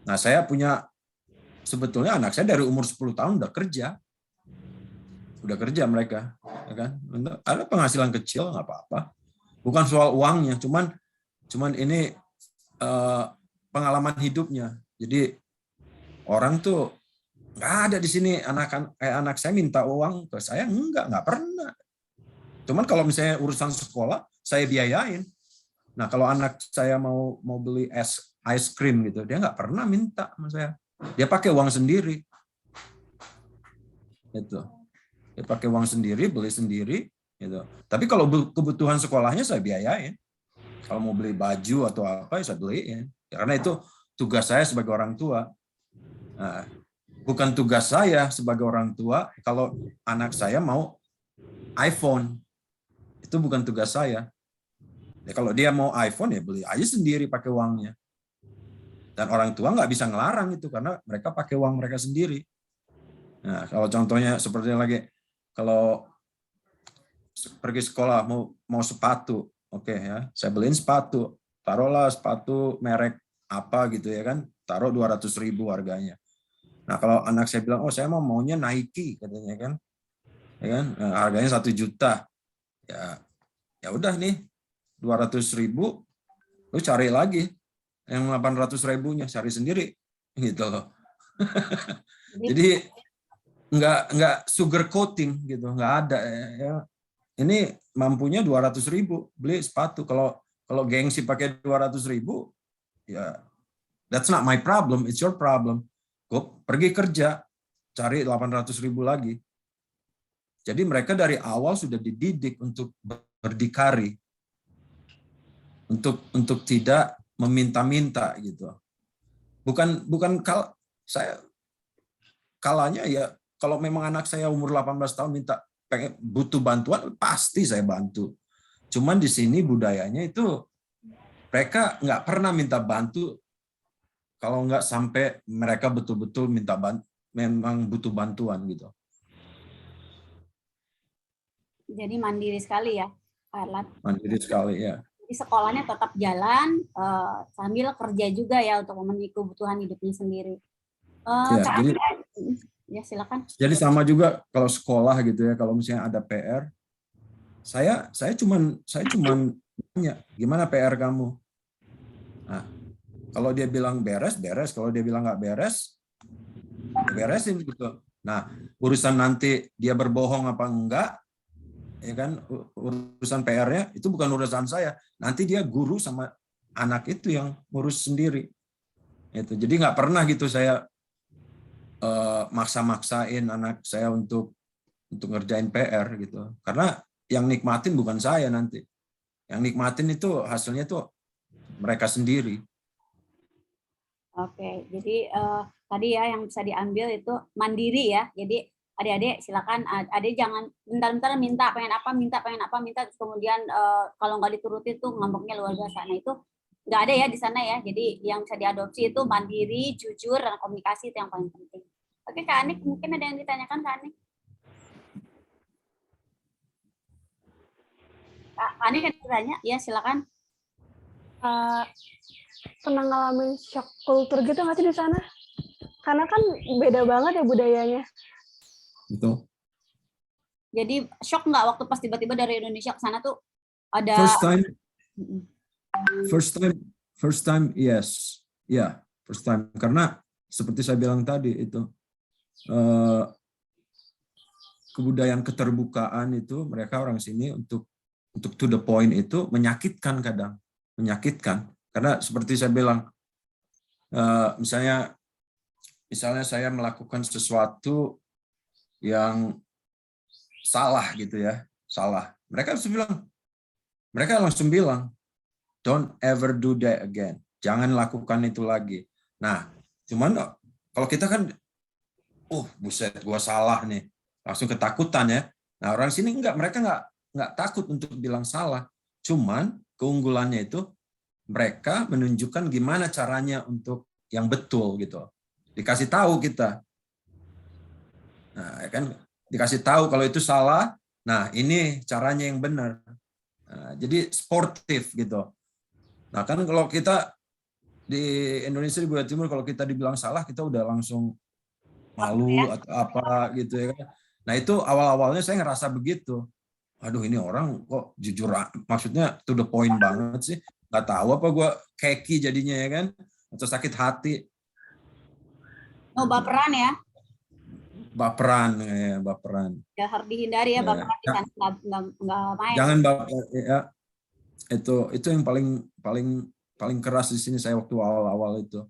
[SPEAKER 8] Nah, saya punya, sebetulnya anak saya dari umur 10 tahun udah kerja. Udah kerja mereka. Ya kan? Ada penghasilan kecil, nggak apa-apa. Bukan soal uangnya, cuman ini pengalaman hidupnya. Jadi orang tuh nggak ada di sini anak saya minta uang ke saya, nggak pernah. Cuman kalau misalnya urusan sekolah saya biayain. Nah kalau anak saya mau beli ice cream gitu, dia nggak pernah minta sama saya. Dia pakai uang sendiri. Itu. Dia pakai uang sendiri, beli sendiri. Gitu. Tapi kalau kebutuhan sekolahnya saya biayain. Kalau mau beli baju atau apa, ya saya beliin. Karena itu tugas saya sebagai orang tua. Nah, bukan tugas saya sebagai orang tua kalau anak saya mau iPhone. Itu bukan tugas saya. Ya, kalau dia mau iPhone, ya beli aja sendiri pakai uangnya. Dan orang tua nggak bisa ngelarang itu, karena mereka pakai uang mereka sendiri. Nah, kalau contohnya seperti lagi kalau pergi sekolah mau sepatu, oke ya, saya beliin sepatu, taruhlah sepatu merek apa gitu ya kan, taruh 200.000 harganya. Nah kalau anak saya bilang, oh saya maunya Nike katanya kan, ya kan, nah, harganya 1 juta, ya udah nih 200.000, lu cari lagi yang 800.000-nya, cari sendiri gitu loh. Jadi nggak sugar coating gitu, nggak ada ya. Ini mampunya 200.000 beli sepatu. Kalau gengsi pakai 200.000, ya that's not my problem, it's your problem. Go pergi kerja, cari 800.000 lagi. Jadi mereka dari awal sudah dididik untuk berdikari, untuk tidak meminta-minta gitu. Bukan saya kalanya ya kalau memang anak saya umur 18 tahun butuh bantuan, pasti saya bantu. Cuman di sini budayanya itu mereka nggak pernah minta bantu kalau nggak sampai mereka betul-betul memang butuh bantuan gitu.
[SPEAKER 7] Jadi mandiri sekali ya, Arlan.
[SPEAKER 8] Mandiri sekali ya.
[SPEAKER 7] Di sekolahnya tetap jalan sambil kerja juga ya untuk memenuhi kebutuhan hidupnya sendiri. Ya silakan.
[SPEAKER 8] Jadi sama juga kalau sekolah gitu ya, kalau misalnya ada PR, saya cuman nanya, gimana PR kamu? Nah, kalau dia bilang beres, kalau dia bilang nggak beres, beresin gitu. Nah, urusan nanti dia berbohong apa enggak, ya kan, urusan PR-nya itu bukan urusan saya. Nanti dia guru sama anak itu yang ngurus sendiri. Itu. Jadi nggak pernah gitu saya maksa-maksain anak saya untuk ngerjain PR gitu. Karena yang nikmatin bukan saya nanti. Yang nikmatin itu hasilnya tuh mereka sendiri.
[SPEAKER 7] Oke, jadi tadi ya yang bisa diambil itu mandiri ya. Jadi adik-adik silakan, adik jangan bentar-bentar minta minta terus kemudian kalau nggak dituruti tuh ngambeknya luar biasa. Nah itu nggak ada ya di sana ya. Jadi yang bisa diadopsi itu mandiri, jujur, dan komunikasi itu yang paling penting. Oke Kak Anik, mungkin ada yang ditanyakan Kak Anik? Kak Anik ada yang ditanya? Ya silakan.
[SPEAKER 2] Pernah ngalamin shock kultur gitu nggak sih di sana? Karena kan beda banget ya budayanya.
[SPEAKER 8] Betul.
[SPEAKER 7] Jadi shock nggak waktu pas tiba-tiba dari Indonesia ke sana tuh ada
[SPEAKER 8] first time yes. Ya, first time. Karena seperti saya bilang tadi itu kebudayaan keterbukaan itu mereka orang sini untuk to the point itu menyakitkan kadang. Menyakitkan. Karena seperti saya bilang, misalnya saya melakukan sesuatu yang salah gitu ya, salah. Mereka langsung bilang, don't ever do that again. Jangan lakukan itu lagi. Nah, cuman kalau kita kan, buset, gua salah nih, langsung ketakutan ya. Nah, orang sini mereka nggak takut untuk bilang salah. Cuman keunggulannya itu mereka menunjukkan gimana caranya untuk yang betul gitu. Dikasih tahu kita. Nah, kan dikasih tahu kalau itu salah. Nah, ini caranya yang benar. Nah, jadi sportif gitu. Nah, kan kalau kita di Indonesia di Budaya Timur kalau kita dibilang salah kita udah langsung malu atau apa gitu ya kan. Nah, itu awal-awalnya saya ngerasa begitu. Aduh, ini orang kok jujur, maksudnya to the point banget sih. Nggak tahu apa gue keki jadinya ya kan, atau sakit hati.
[SPEAKER 7] Baperan ya?
[SPEAKER 8] Baperan.
[SPEAKER 7] Ya harus dihindari ya baperan di sana, nggak main.
[SPEAKER 8] Jangan baper ya. Itu yang paling keras di sini saya waktu awal-awal itu.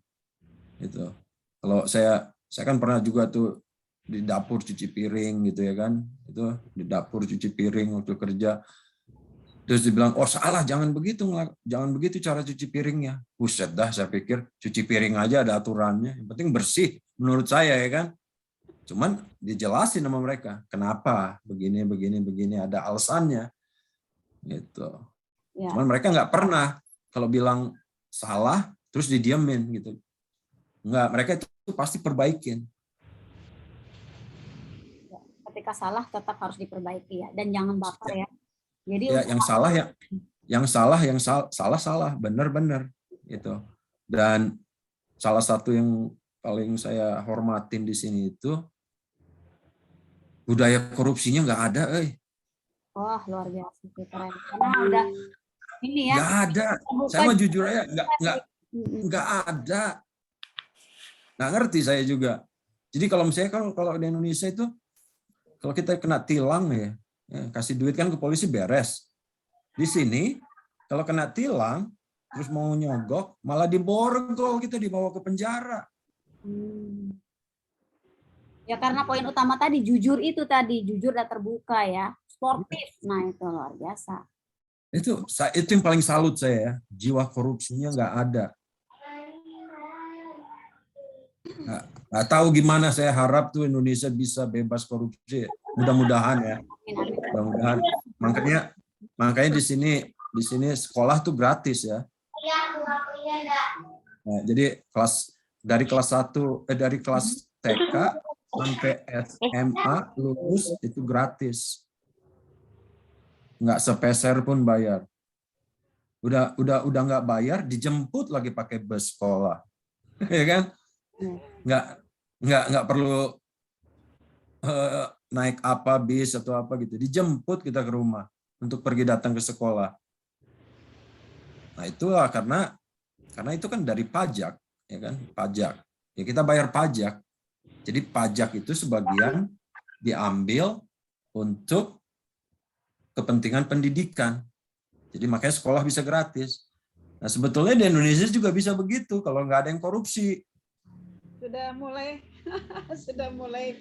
[SPEAKER 8] Itu. Kalau saya kan pernah juga tuh di dapur cuci piring gitu ya kan. Itu di dapur cuci piring waktu kerja. Terus dibilang, salah, jangan begitu cara cuci piringnya. Buset dah, saya pikir cuci piring aja ada aturannya. Yang penting bersih, menurut saya ya kan. Cuman dijelasin sama mereka, kenapa begini, ada alasannya. Gitu. Ya. Cuman mereka nggak pernah kalau bilang salah, terus didiemin gitu. Nggak, mereka itu pasti perbaikin.
[SPEAKER 7] ketika salah tetap harus diperbaiki ya, dan jangan baper ya. Jadi
[SPEAKER 8] Ya, yang salah, benar gitu. Dan salah satu yang paling saya hormatin di sini itu budaya korupsinya nggak ada,
[SPEAKER 7] wah luar biasa sih, keren. Karena udah ini ya.
[SPEAKER 8] Nggak ada. Saya mau jujur aja, nggak ada. Nggak ngerti saya juga. Jadi kalau misalnya kalau di Indonesia itu kalau kita kena tilang ya, kasih duit kan ke polisi beres. Di sini kalau kena tilang terus mau nyogok malah diborgol, kita dibawa ke penjara.
[SPEAKER 7] Ya karena poin utama tadi jujur dan terbuka ya, sportif. Nah itu luar biasa.
[SPEAKER 8] Itu yang paling salut saya ya, jiwa korupsinya nggak ada. Nggak tahu gimana, saya harap tuh Indonesia bisa bebas korupsi. Mudah-mudahan ya. Mudah-mudahan. Makanya di sini sekolah tuh gratis ya. Nah, jadi dari kelas TK sampai SMA lulus itu gratis. Nggak sepeser pun bayar. Udah nggak bayar, dijemput lagi pakai bus sekolah. Ya kan? Nggak perlu naik apa bis atau apa gitu, dijemput kita ke rumah untuk pergi datang ke sekolah. Nah itulah karena itu kan dari pajak, ya kan, pajak ya, kita bayar pajak. Jadi pajak itu sebagian diambil untuk kepentingan pendidikan, jadi makanya sekolah bisa gratis. Nah sebetulnya di Indonesia juga bisa begitu kalau nggak ada yang korupsi.
[SPEAKER 9] Sudah mulai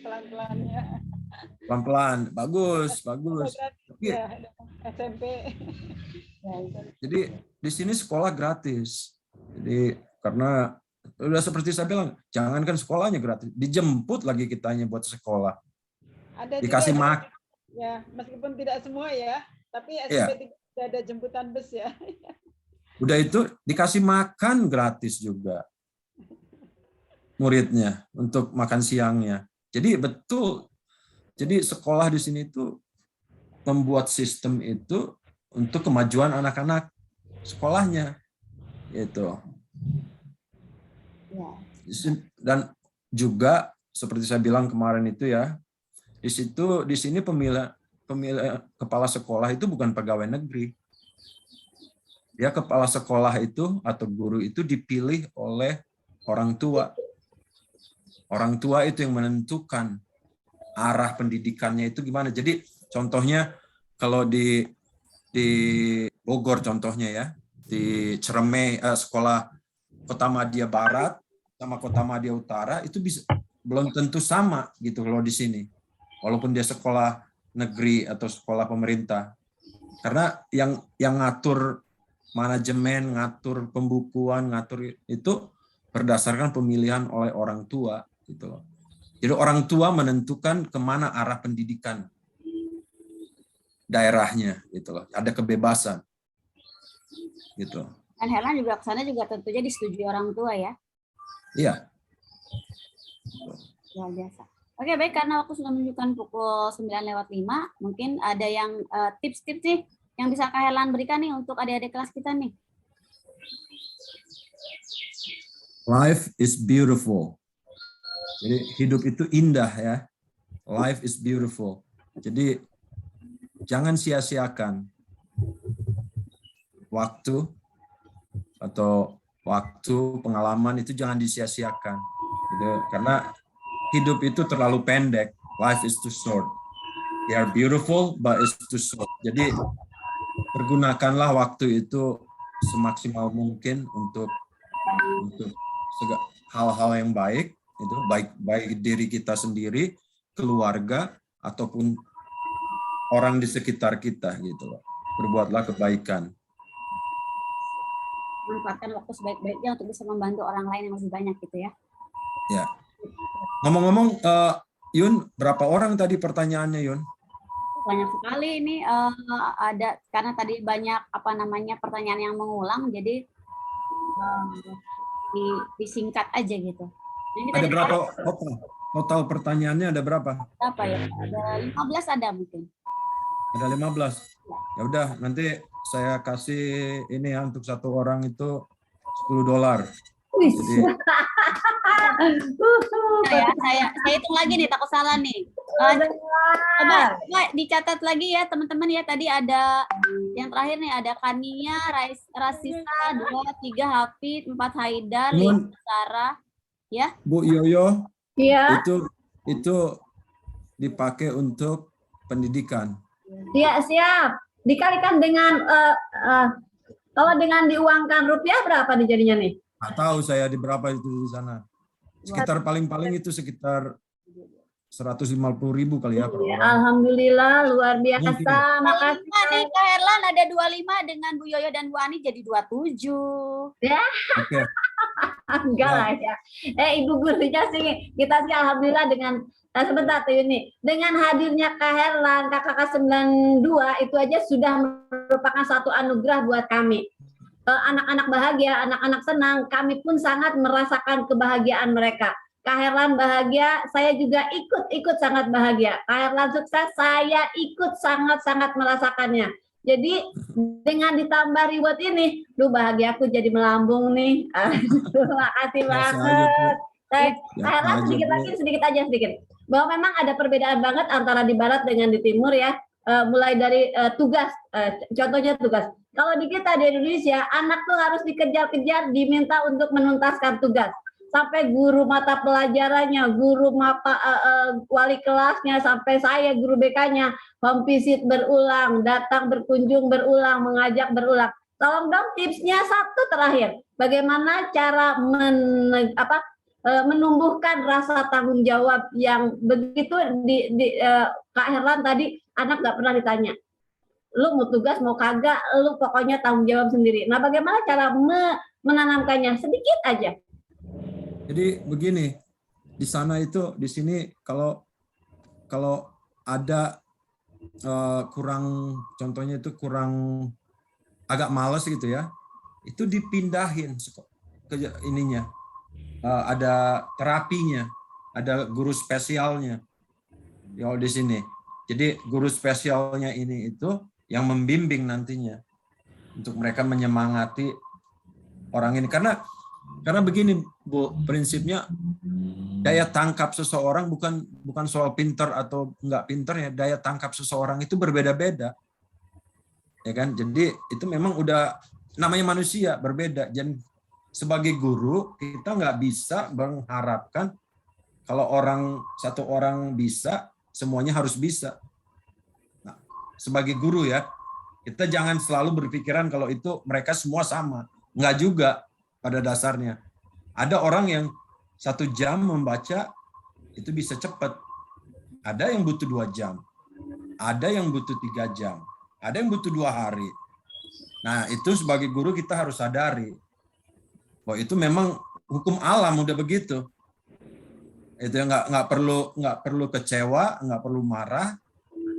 [SPEAKER 9] pelan-pelannya.
[SPEAKER 8] Pelan-pelan, bagus.
[SPEAKER 9] Ya, SMP.
[SPEAKER 8] Jadi di sini sekolah gratis. Jadi karena udah seperti saya bilang, jangankan sekolahnya gratis, dijemput lagi kitanya buat sekolah.
[SPEAKER 9] Ada
[SPEAKER 8] dikasih
[SPEAKER 9] makan. Ya, meskipun tidak semua ya, tapi SMP tidak ada jemputan bus ya.
[SPEAKER 8] Udah itu dikasih makan gratis juga muridnya untuk makan siangnya. Jadi betul. Jadi sekolah di sini itu membuat sistem itu untuk kemajuan anak-anak sekolahnya. Gitu. Dan juga seperti saya bilang kemarin itu ya, di sini pemilihan kepala sekolah itu bukan pegawai negeri. Ya, kepala sekolah itu atau guru itu dipilih oleh orang tua. Orang tua itu yang menentukan arah pendidikannya itu gimana. Jadi contohnya kalau di Bogor contohnya ya, di Ciremai sekolah Kotamadya Barat sama Kotamadya Utara itu bisa belum tentu sama gitu kalau di sini. Walaupun dia sekolah negeri atau sekolah pemerintah. Karena yang ngatur manajemen, ngatur pembukuan, ngatur itu berdasarkan pemilihan oleh orang tua gitu. Jadi orang tua menentukan kemana arah pendidikan daerahnya gitu loh. Ada kebebasan gitu.
[SPEAKER 7] Dan Herlan juga ke sana juga tentunya disetujui orang tua ya.
[SPEAKER 8] Iya.
[SPEAKER 7] Luar biasa. Oke, baik, karena waktu sudah menunjukkan pukul 9:05, mungkin ada yang tips-tips nih yang bisa Kak Herlan berikan nih untuk adik-adik kelas kita nih.
[SPEAKER 8] Life is beautiful. Jadi hidup itu indah ya. Life is beautiful. Jadi jangan sia-siakan waktu atau pengalaman itu jangan disia-siakan. Gitu. Karena hidup itu terlalu pendek. Life is too short. They are beautiful, but it's too short. Jadi pergunakanlah waktu itu semaksimal mungkin untuk hal-hal yang baik, itu baik diri kita sendiri, keluarga, ataupun orang di sekitar kita gitu loh. Berbuatlah kebaikan.
[SPEAKER 7] Manfaatkan waktu sebaik-baiknya untuk bisa membantu orang lain yang lebih banyak gitu ya.
[SPEAKER 8] Ya. Ngomong-ngomong, Yun, berapa orang tadi pertanyaannya, Yun?
[SPEAKER 7] Banyak sekali ini ada karena tadi banyak pertanyaan yang mengulang, jadi disingkat aja gitu. Ini
[SPEAKER 8] Ada
[SPEAKER 7] tadi
[SPEAKER 8] berapa? total pertanyaannya ada berapa?
[SPEAKER 7] Apa ya? Ada 15 ada mungkin.
[SPEAKER 8] Ada 15. Ya udah, nanti saya kasih ini ya untuk satu orang itu $10.
[SPEAKER 1] Wih.
[SPEAKER 8] Jadi
[SPEAKER 7] Saya hitung lagi nih, takut salah nih. Coba dicatat lagi ya teman-teman ya. Tadi ada yang terakhir nih, ada Kania, Rasisa, 2, 3 Hafid, 4 Haidar, 5 Sarah. Ya.
[SPEAKER 8] Bu Yoyo,
[SPEAKER 1] Iya.
[SPEAKER 8] itu dipakai untuk pendidikan.
[SPEAKER 1] Iya, siap. Dikalikan dengan kalau dengan diuangkan rupiah berapa nih jadinya nih?
[SPEAKER 8] Nggak tahu saya di berapa itu di sana. Sekitar paling-paling itu sekitar 150.000 kali ya per
[SPEAKER 1] Ya,
[SPEAKER 8] orang.
[SPEAKER 1] Alhamdulillah, luar biasa.
[SPEAKER 8] Mungkin.
[SPEAKER 1] Makasih.
[SPEAKER 7] Nih Kak Herlan ada 25 dengan Bu Yoyo dan Bu Ani jadi 27.
[SPEAKER 1] Ya.
[SPEAKER 8] Oke.
[SPEAKER 1] Enggak lah ya. Ibu gurunya sih, kita sih alhamdulillah dengan sebentar tuh ini. Dengan hadirnya Kak Herlan, KKK 92 itu aja sudah merupakan satu anugerah buat kami. Anak-anak bahagia, anak-anak senang, kami pun sangat merasakan kebahagiaan mereka. Kak Herlan bahagia, saya juga ikut sangat bahagia. Kak Herlan sukses, saya ikut sangat-sangat merasakannya. Jadi dengan ditambah reward ini, bahagia aku jadi melambung nih. Terima kasih banget. Kak Herlan sedikit. Bahwa memang ada perbedaan banget antara di barat dengan di timur ya. Mulai dari tugas, contohnya tugas. Kalau di kita di Indonesia, anak tuh harus dikejar-kejar, diminta untuk menuntaskan tugas. Sampai guru mata pelajarannya, guru mata wali kelasnya, sampai saya guru BK-nya, home visit berulang, datang berkunjung berulang, mengajak berulang. Tolong dong tipsnya satu terakhir. Bagaimana cara menumbuhkan rasa tanggung jawab yang begitu Kak Herlan tadi, anak nggak pernah ditanya. Lu mau tugas mau kagak, lu pokoknya tanggung jawab sendiri. Nah, bagaimana cara menanamkannya? Sedikit aja.
[SPEAKER 8] Jadi begini, di sana itu, di sini kalau ada kurang, contohnya itu kurang agak malas gitu ya, itu dipindahin ke ininya, ada terapinya, ada guru spesialnya ya di sini. Jadi guru spesialnya ini itu yang membimbing nantinya untuk mereka menyemangati orang ini, karena begini Bu, prinsipnya daya tangkap seseorang bukan soal pinter atau enggak pinter ya, daya tangkap seseorang itu berbeda-beda ya kan. Jadi itu memang udah namanya manusia berbeda. Dan sebagai guru kita nggak bisa mengharapkan kalau satu orang bisa semuanya harus bisa. Nah, sebagai guru ya, kita jangan selalu berpikiran kalau itu mereka semua sama. Enggak juga pada dasarnya. Ada orang yang 1 jam membaca itu bisa cepat. Ada yang butuh 2 jam. Ada yang butuh 3 jam. Ada yang butuh 2 hari. Nah, itu sebagai guru kita harus sadari bahwa itu memang hukum alam udah begitu. Itu ya, nggak perlu kecewa, nggak perlu marah,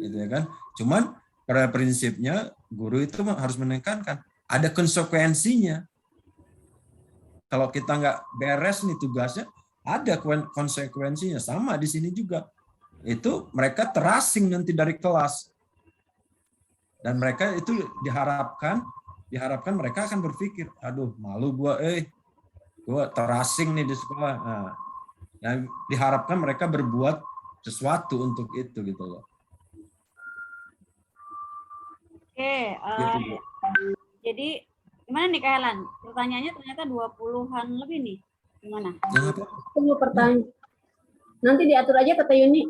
[SPEAKER 8] gitu ya kan. Cuman pada prinsipnya guru itu harus menekankan ada konsekuensinya. Kalau kita nggak beres nih tugasnya, ada konsekuensinya. Sama di sini juga. Itu mereka terasing nanti dari kelas. Dan mereka itu diharapkan mereka akan berpikir, aduh malu gua terasing nih di sekolah. Nah, yang diharapkan mereka berbuat sesuatu untuk itu gitu loh.
[SPEAKER 7] Oke,
[SPEAKER 8] Gitu,
[SPEAKER 7] jadi gimana nih Kak Herlan? Pertanyaannya ternyata 20-an lebih nih. Gimana?
[SPEAKER 1] Tunggu pertanyaan. Nanti diatur aja kata Yuni.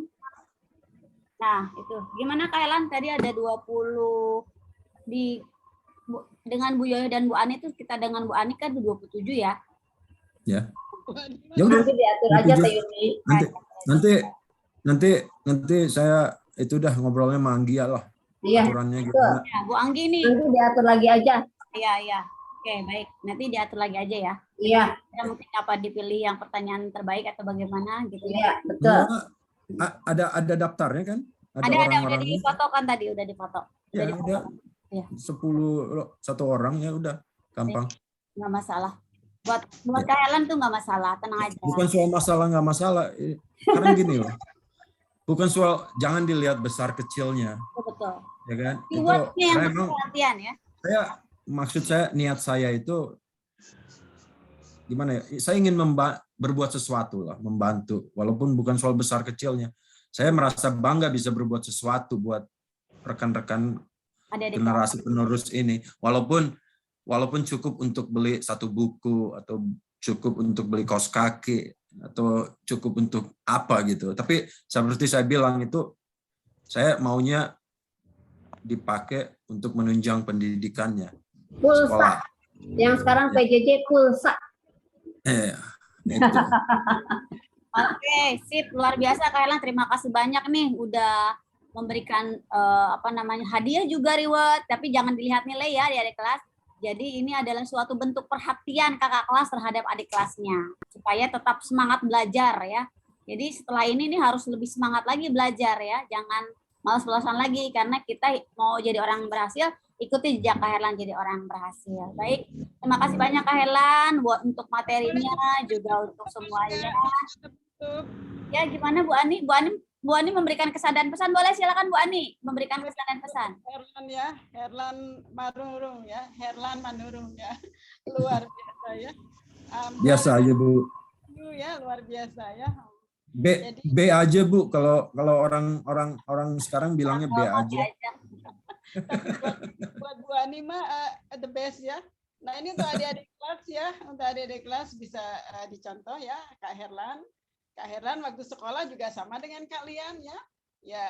[SPEAKER 7] Nah, itu. Gimana Kak Herlan? Tadi ada 20 dengan Bu Yoyo dan Bu Ani itu, kita dengan Bu Ani kan 27 ya?
[SPEAKER 8] Ya. Ya udah.
[SPEAKER 1] Nanti diatur aja Teh Yuni.
[SPEAKER 8] Nanti saya itu udah ngobrolnya sama Anggia lah.
[SPEAKER 1] Iya.
[SPEAKER 8] Aturannya gimana.
[SPEAKER 7] Ya, Bu Anggi nih.
[SPEAKER 1] Nanti diatur lagi aja.
[SPEAKER 7] Iya. Oke, baik. Nanti diatur lagi aja ya.
[SPEAKER 1] Iya.
[SPEAKER 7] Ya, mungkin apa dipilih yang pertanyaan terbaik atau bagaimana gitu ya.
[SPEAKER 1] Iya, betul.
[SPEAKER 8] Ada daftarnya kan?
[SPEAKER 7] Ada udah difoto kan tadi, udah difoto.
[SPEAKER 8] Ya,
[SPEAKER 7] difoto.
[SPEAKER 8] ada 10 satu orang ya udah gampang.
[SPEAKER 7] Nggak masalah. Buat Kak Helen tuh nggak masalah, tenang aja.
[SPEAKER 8] Bukan soal masalah nggak masalah. Karena gini loh. Bukan soal jangan dilihat besar kecilnya.
[SPEAKER 7] Betul.
[SPEAKER 8] Ya kan?
[SPEAKER 7] Keywordnya yang
[SPEAKER 8] memang
[SPEAKER 7] perhatian ya.
[SPEAKER 8] maksud saya niat saya itu gimana ya? Saya ingin berbuat sesuatu lah, membantu. Walaupun bukan soal besar kecilnya. Saya merasa bangga bisa berbuat sesuatu buat rekan-rekan generasi penerus ini. Walaupun cukup untuk beli satu buku atau cukup untuk beli kaos kaki atau cukup untuk apa gitu. Tapi seperti saya bilang itu saya maunya dipakai untuk menunjang pendidikannya.
[SPEAKER 1] Pulsa.
[SPEAKER 8] Sekolah.
[SPEAKER 1] Yang sekarang PJJ pulsa.
[SPEAKER 8] Itu.
[SPEAKER 7] Oke, sip, luar biasa Kak Helen. Terima kasih banyak nih udah memberikan hadiah juga reward, tapi jangan dilihat nilai ya di adik kelas. Jadi ini adalah suatu bentuk perhatian kakak kelas terhadap adik kelasnya supaya tetap semangat belajar ya. Jadi setelah ini nih harus lebih semangat lagi belajar ya. Jangan malas-malasan lagi karena kita mau jadi orang berhasil, ikuti jejak Kak Herlan jadi orang berhasil. Baik, terima kasih banyak Kak Herlan buat untuk materinya juga untuk semuanya. Ya gimana Bu Ani? Bu Ani memberikan kesan dan pesan, boleh silakan Bu Ani memberikan kesan dan pesan.
[SPEAKER 9] Herlan ya, Herlan Manurung ya, Herlan Manurung ya, luar biasa ya.
[SPEAKER 8] Biasa aja Bu.
[SPEAKER 9] Ya luar biasa ya.
[SPEAKER 8] B aja Bu, kalau orang sekarang bilangnya B aja.
[SPEAKER 9] Buat Bu Ani mah the best ya. Nah ini untuk adik-adik kelas ya, untuk adik-adik kelas bisa dicontoh ya, Kak Herlan. Kak Herlan waktu sekolah juga sama dengan kalian ya. Ya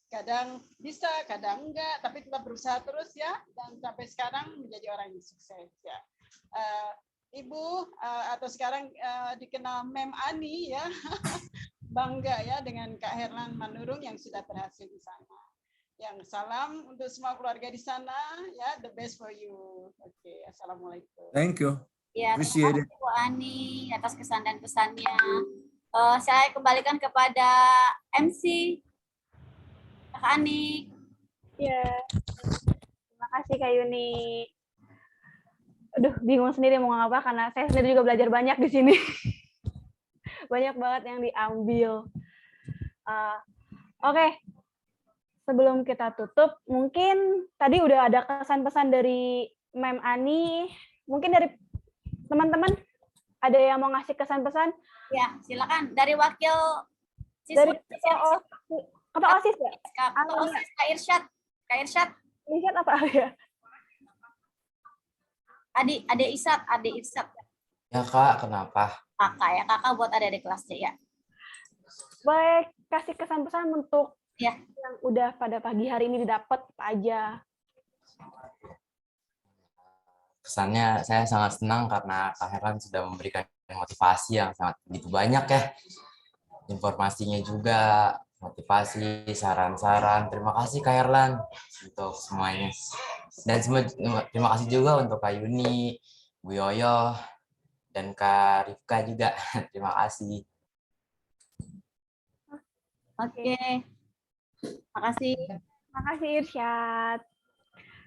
[SPEAKER 9] kadang bisa, kadang enggak, tapi tetap berusaha terus ya. Dan sampai sekarang menjadi orang yang sukses ya. Ibu atau sekarang dikenal Mem Ani ya. Bangga ya dengan Kak Herlan Manurung yang sudah berhasil di sana. Yang salam untuk semua keluarga di sana ya, the best for you. Oke, assalamualaikum.
[SPEAKER 8] Thank you.
[SPEAKER 7] Ya, terima kasih Bu Ani atas kesan dan pesannya. Saya kembalikan kepada MC Kak Ani.
[SPEAKER 2] Ya, terima kasih Kak Yuni. Aduh, bingung sendiri mau ngapa karena saya sendiri juga belajar banyak di sini. Banyak banget yang diambil. Oke. Sebelum kita tutup, mungkin tadi udah ada kesan-pesan dari Mem Ani. Mungkin dari teman-teman ada yang mau ngasih kesan-pesan?
[SPEAKER 7] Ya, silakan. Dari wakil siswa.
[SPEAKER 2] Dari Ketua OSIS ya?
[SPEAKER 7] Ketua OSIS Kak Irsyad. Kak Irsyad.
[SPEAKER 2] Irsyad apa ya?
[SPEAKER 7] Adik Irsyad.
[SPEAKER 3] Ya Kak, kenapa?
[SPEAKER 7] Kakak ya, kakak buat adik-adik kelasnya ya.
[SPEAKER 2] Baik, kasih kesan-pesan untuk
[SPEAKER 7] ya
[SPEAKER 2] yang udah pada pagi hari ini didapat apa aja.
[SPEAKER 3] Kesannya saya sangat senang karena Kak Herlan sudah memberikan motivasi yang sangat begitu banyak ya. Informasinya juga, motivasi, saran-saran. Terima kasih Kak Herlan untuk semuanya. Dan terima kasih juga untuk Kak Yuni, Bu Yoyo, dan Kak Rifka juga. Terima kasih.
[SPEAKER 7] Oke. Makasih.
[SPEAKER 2] Makasih Irsyad.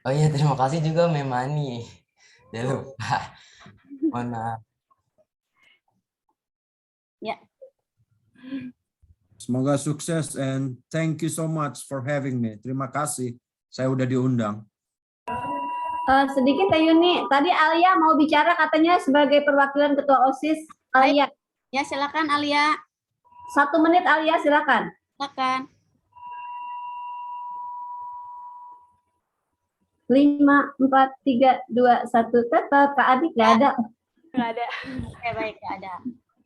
[SPEAKER 3] Oh iya, terima kasih juga Mem Ani. Jangan lupa. Mohon maaf.
[SPEAKER 7] Ya.
[SPEAKER 8] Semoga sukses and thank you so much for having me. Terima kasih. Saya udah diundang.
[SPEAKER 1] Sedikit Kak Yuni, tadi Alia mau bicara katanya sebagai perwakilan Ketua OSIS. Alia.
[SPEAKER 7] Ya, silakan Alia.
[SPEAKER 1] 1 menit Alia, silakan.
[SPEAKER 7] Silakan.
[SPEAKER 1] 5, 4, 3, 2, 1, tetap Kak Adik nggak ada.
[SPEAKER 2] Nggak ada.
[SPEAKER 7] Oke, baik, nggak ada.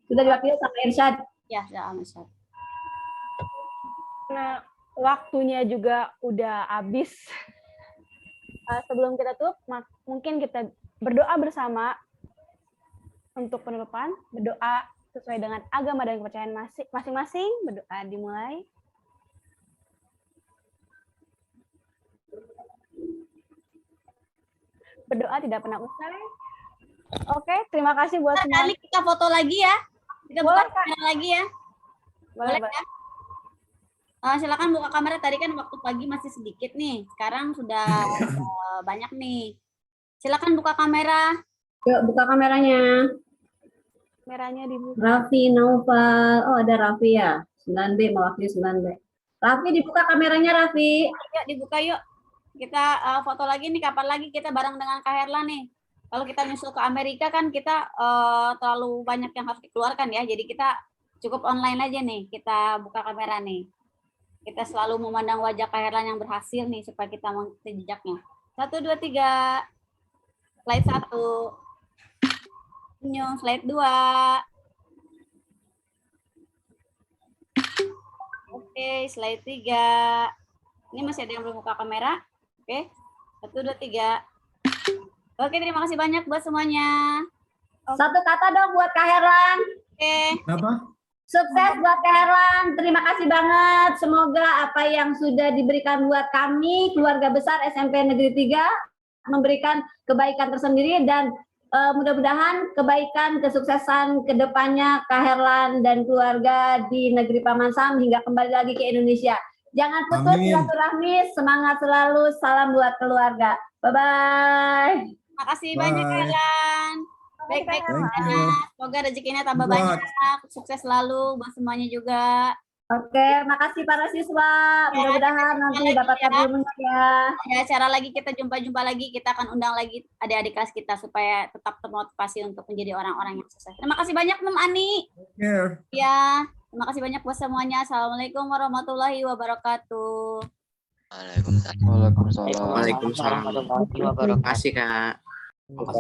[SPEAKER 1] Sudah diwakili sama Irsyad.
[SPEAKER 7] Ya, sudah Irsyad.
[SPEAKER 2] Nah, waktunya juga udah habis. Sebelum kita tutup, mungkin kita berdoa bersama untuk penutupan. Berdoa sesuai dengan agama dan kepercayaan masing-masing. Berdoa dimulai. Berdoa tidak pernah usai. Oke, terima kasih buat semua.
[SPEAKER 7] Kali kita foto lagi ya. Kita buka kamera lagi ya. Boleh ya? Silakan buka kamera. Tadi kan waktu pagi masih sedikit nih. Sekarang sudah banyak nih. Silakan buka kamera.
[SPEAKER 1] Yuk buka kameranya.
[SPEAKER 2] Kameranya dibuka.
[SPEAKER 1] Raffi Naufal. Oh ada Raffi ya. 9B mewakili 9B. Raffi dibuka kameranya Raffi.
[SPEAKER 7] Yuk dibuka yuk. Kita foto lagi nih, kapan lagi kita bareng dengan Kak Herla nih. Kalau kita nyusul ke Amerika kan kita terlalu banyak yang harus dikeluarkan ya. Jadi kita cukup online aja nih. Kita buka kamera nih. Kita selalu memandang wajah Kak Herla yang berhasil nih supaya kita mengikuti jejaknya. 1, 2, 3. Slide 1. Senyum. Slide 2. Oke, slide 3. Ini masih ada yang belum buka kamera. Oke. 1, 2, 3. Oke, terima kasih banyak buat semuanya.
[SPEAKER 1] Satu kata dong buat Kak Herlan.
[SPEAKER 7] Oke.
[SPEAKER 8] Kenapa?
[SPEAKER 1] Sukses buat Kak Herlan. Terima kasih banget. Semoga apa yang sudah diberikan buat kami, keluarga besar SMP Negeri 3, memberikan kebaikan tersendiri dan mudah-mudahan kebaikan, kesuksesan ke depannya Kak Herlan dan keluarga di negeri Paman Sam hingga kembali lagi ke Indonesia. Jangan putus silaturahmi, semangat selalu, salam buat keluarga. Bye-bye.
[SPEAKER 7] Terima kasih banyak Kak Herlan. Baik-baik. Semoga rezekinya tambah banyak. Sukses selalu buat semuanya juga.
[SPEAKER 1] Oke, makasih para siswa. Mudah-mudahan nanti dapatkan ilmunya ya.
[SPEAKER 7] Ada acara lagi, kita jumpa-jumpa lagi. Kita akan undang lagi adik-adik kelas kita supaya tetap termotivasi untuk menjadi orang-orang yang sukses. Terima kasih banyak, Mem Ani. Ya, terima kasih banyak buat semuanya. Assalamualaikum warahmatullahi wabarakatuh.
[SPEAKER 6] Waalaikumsalam. Waalaikumsalam warahmatullahi wabarakatuh. Terima kasih, Kak.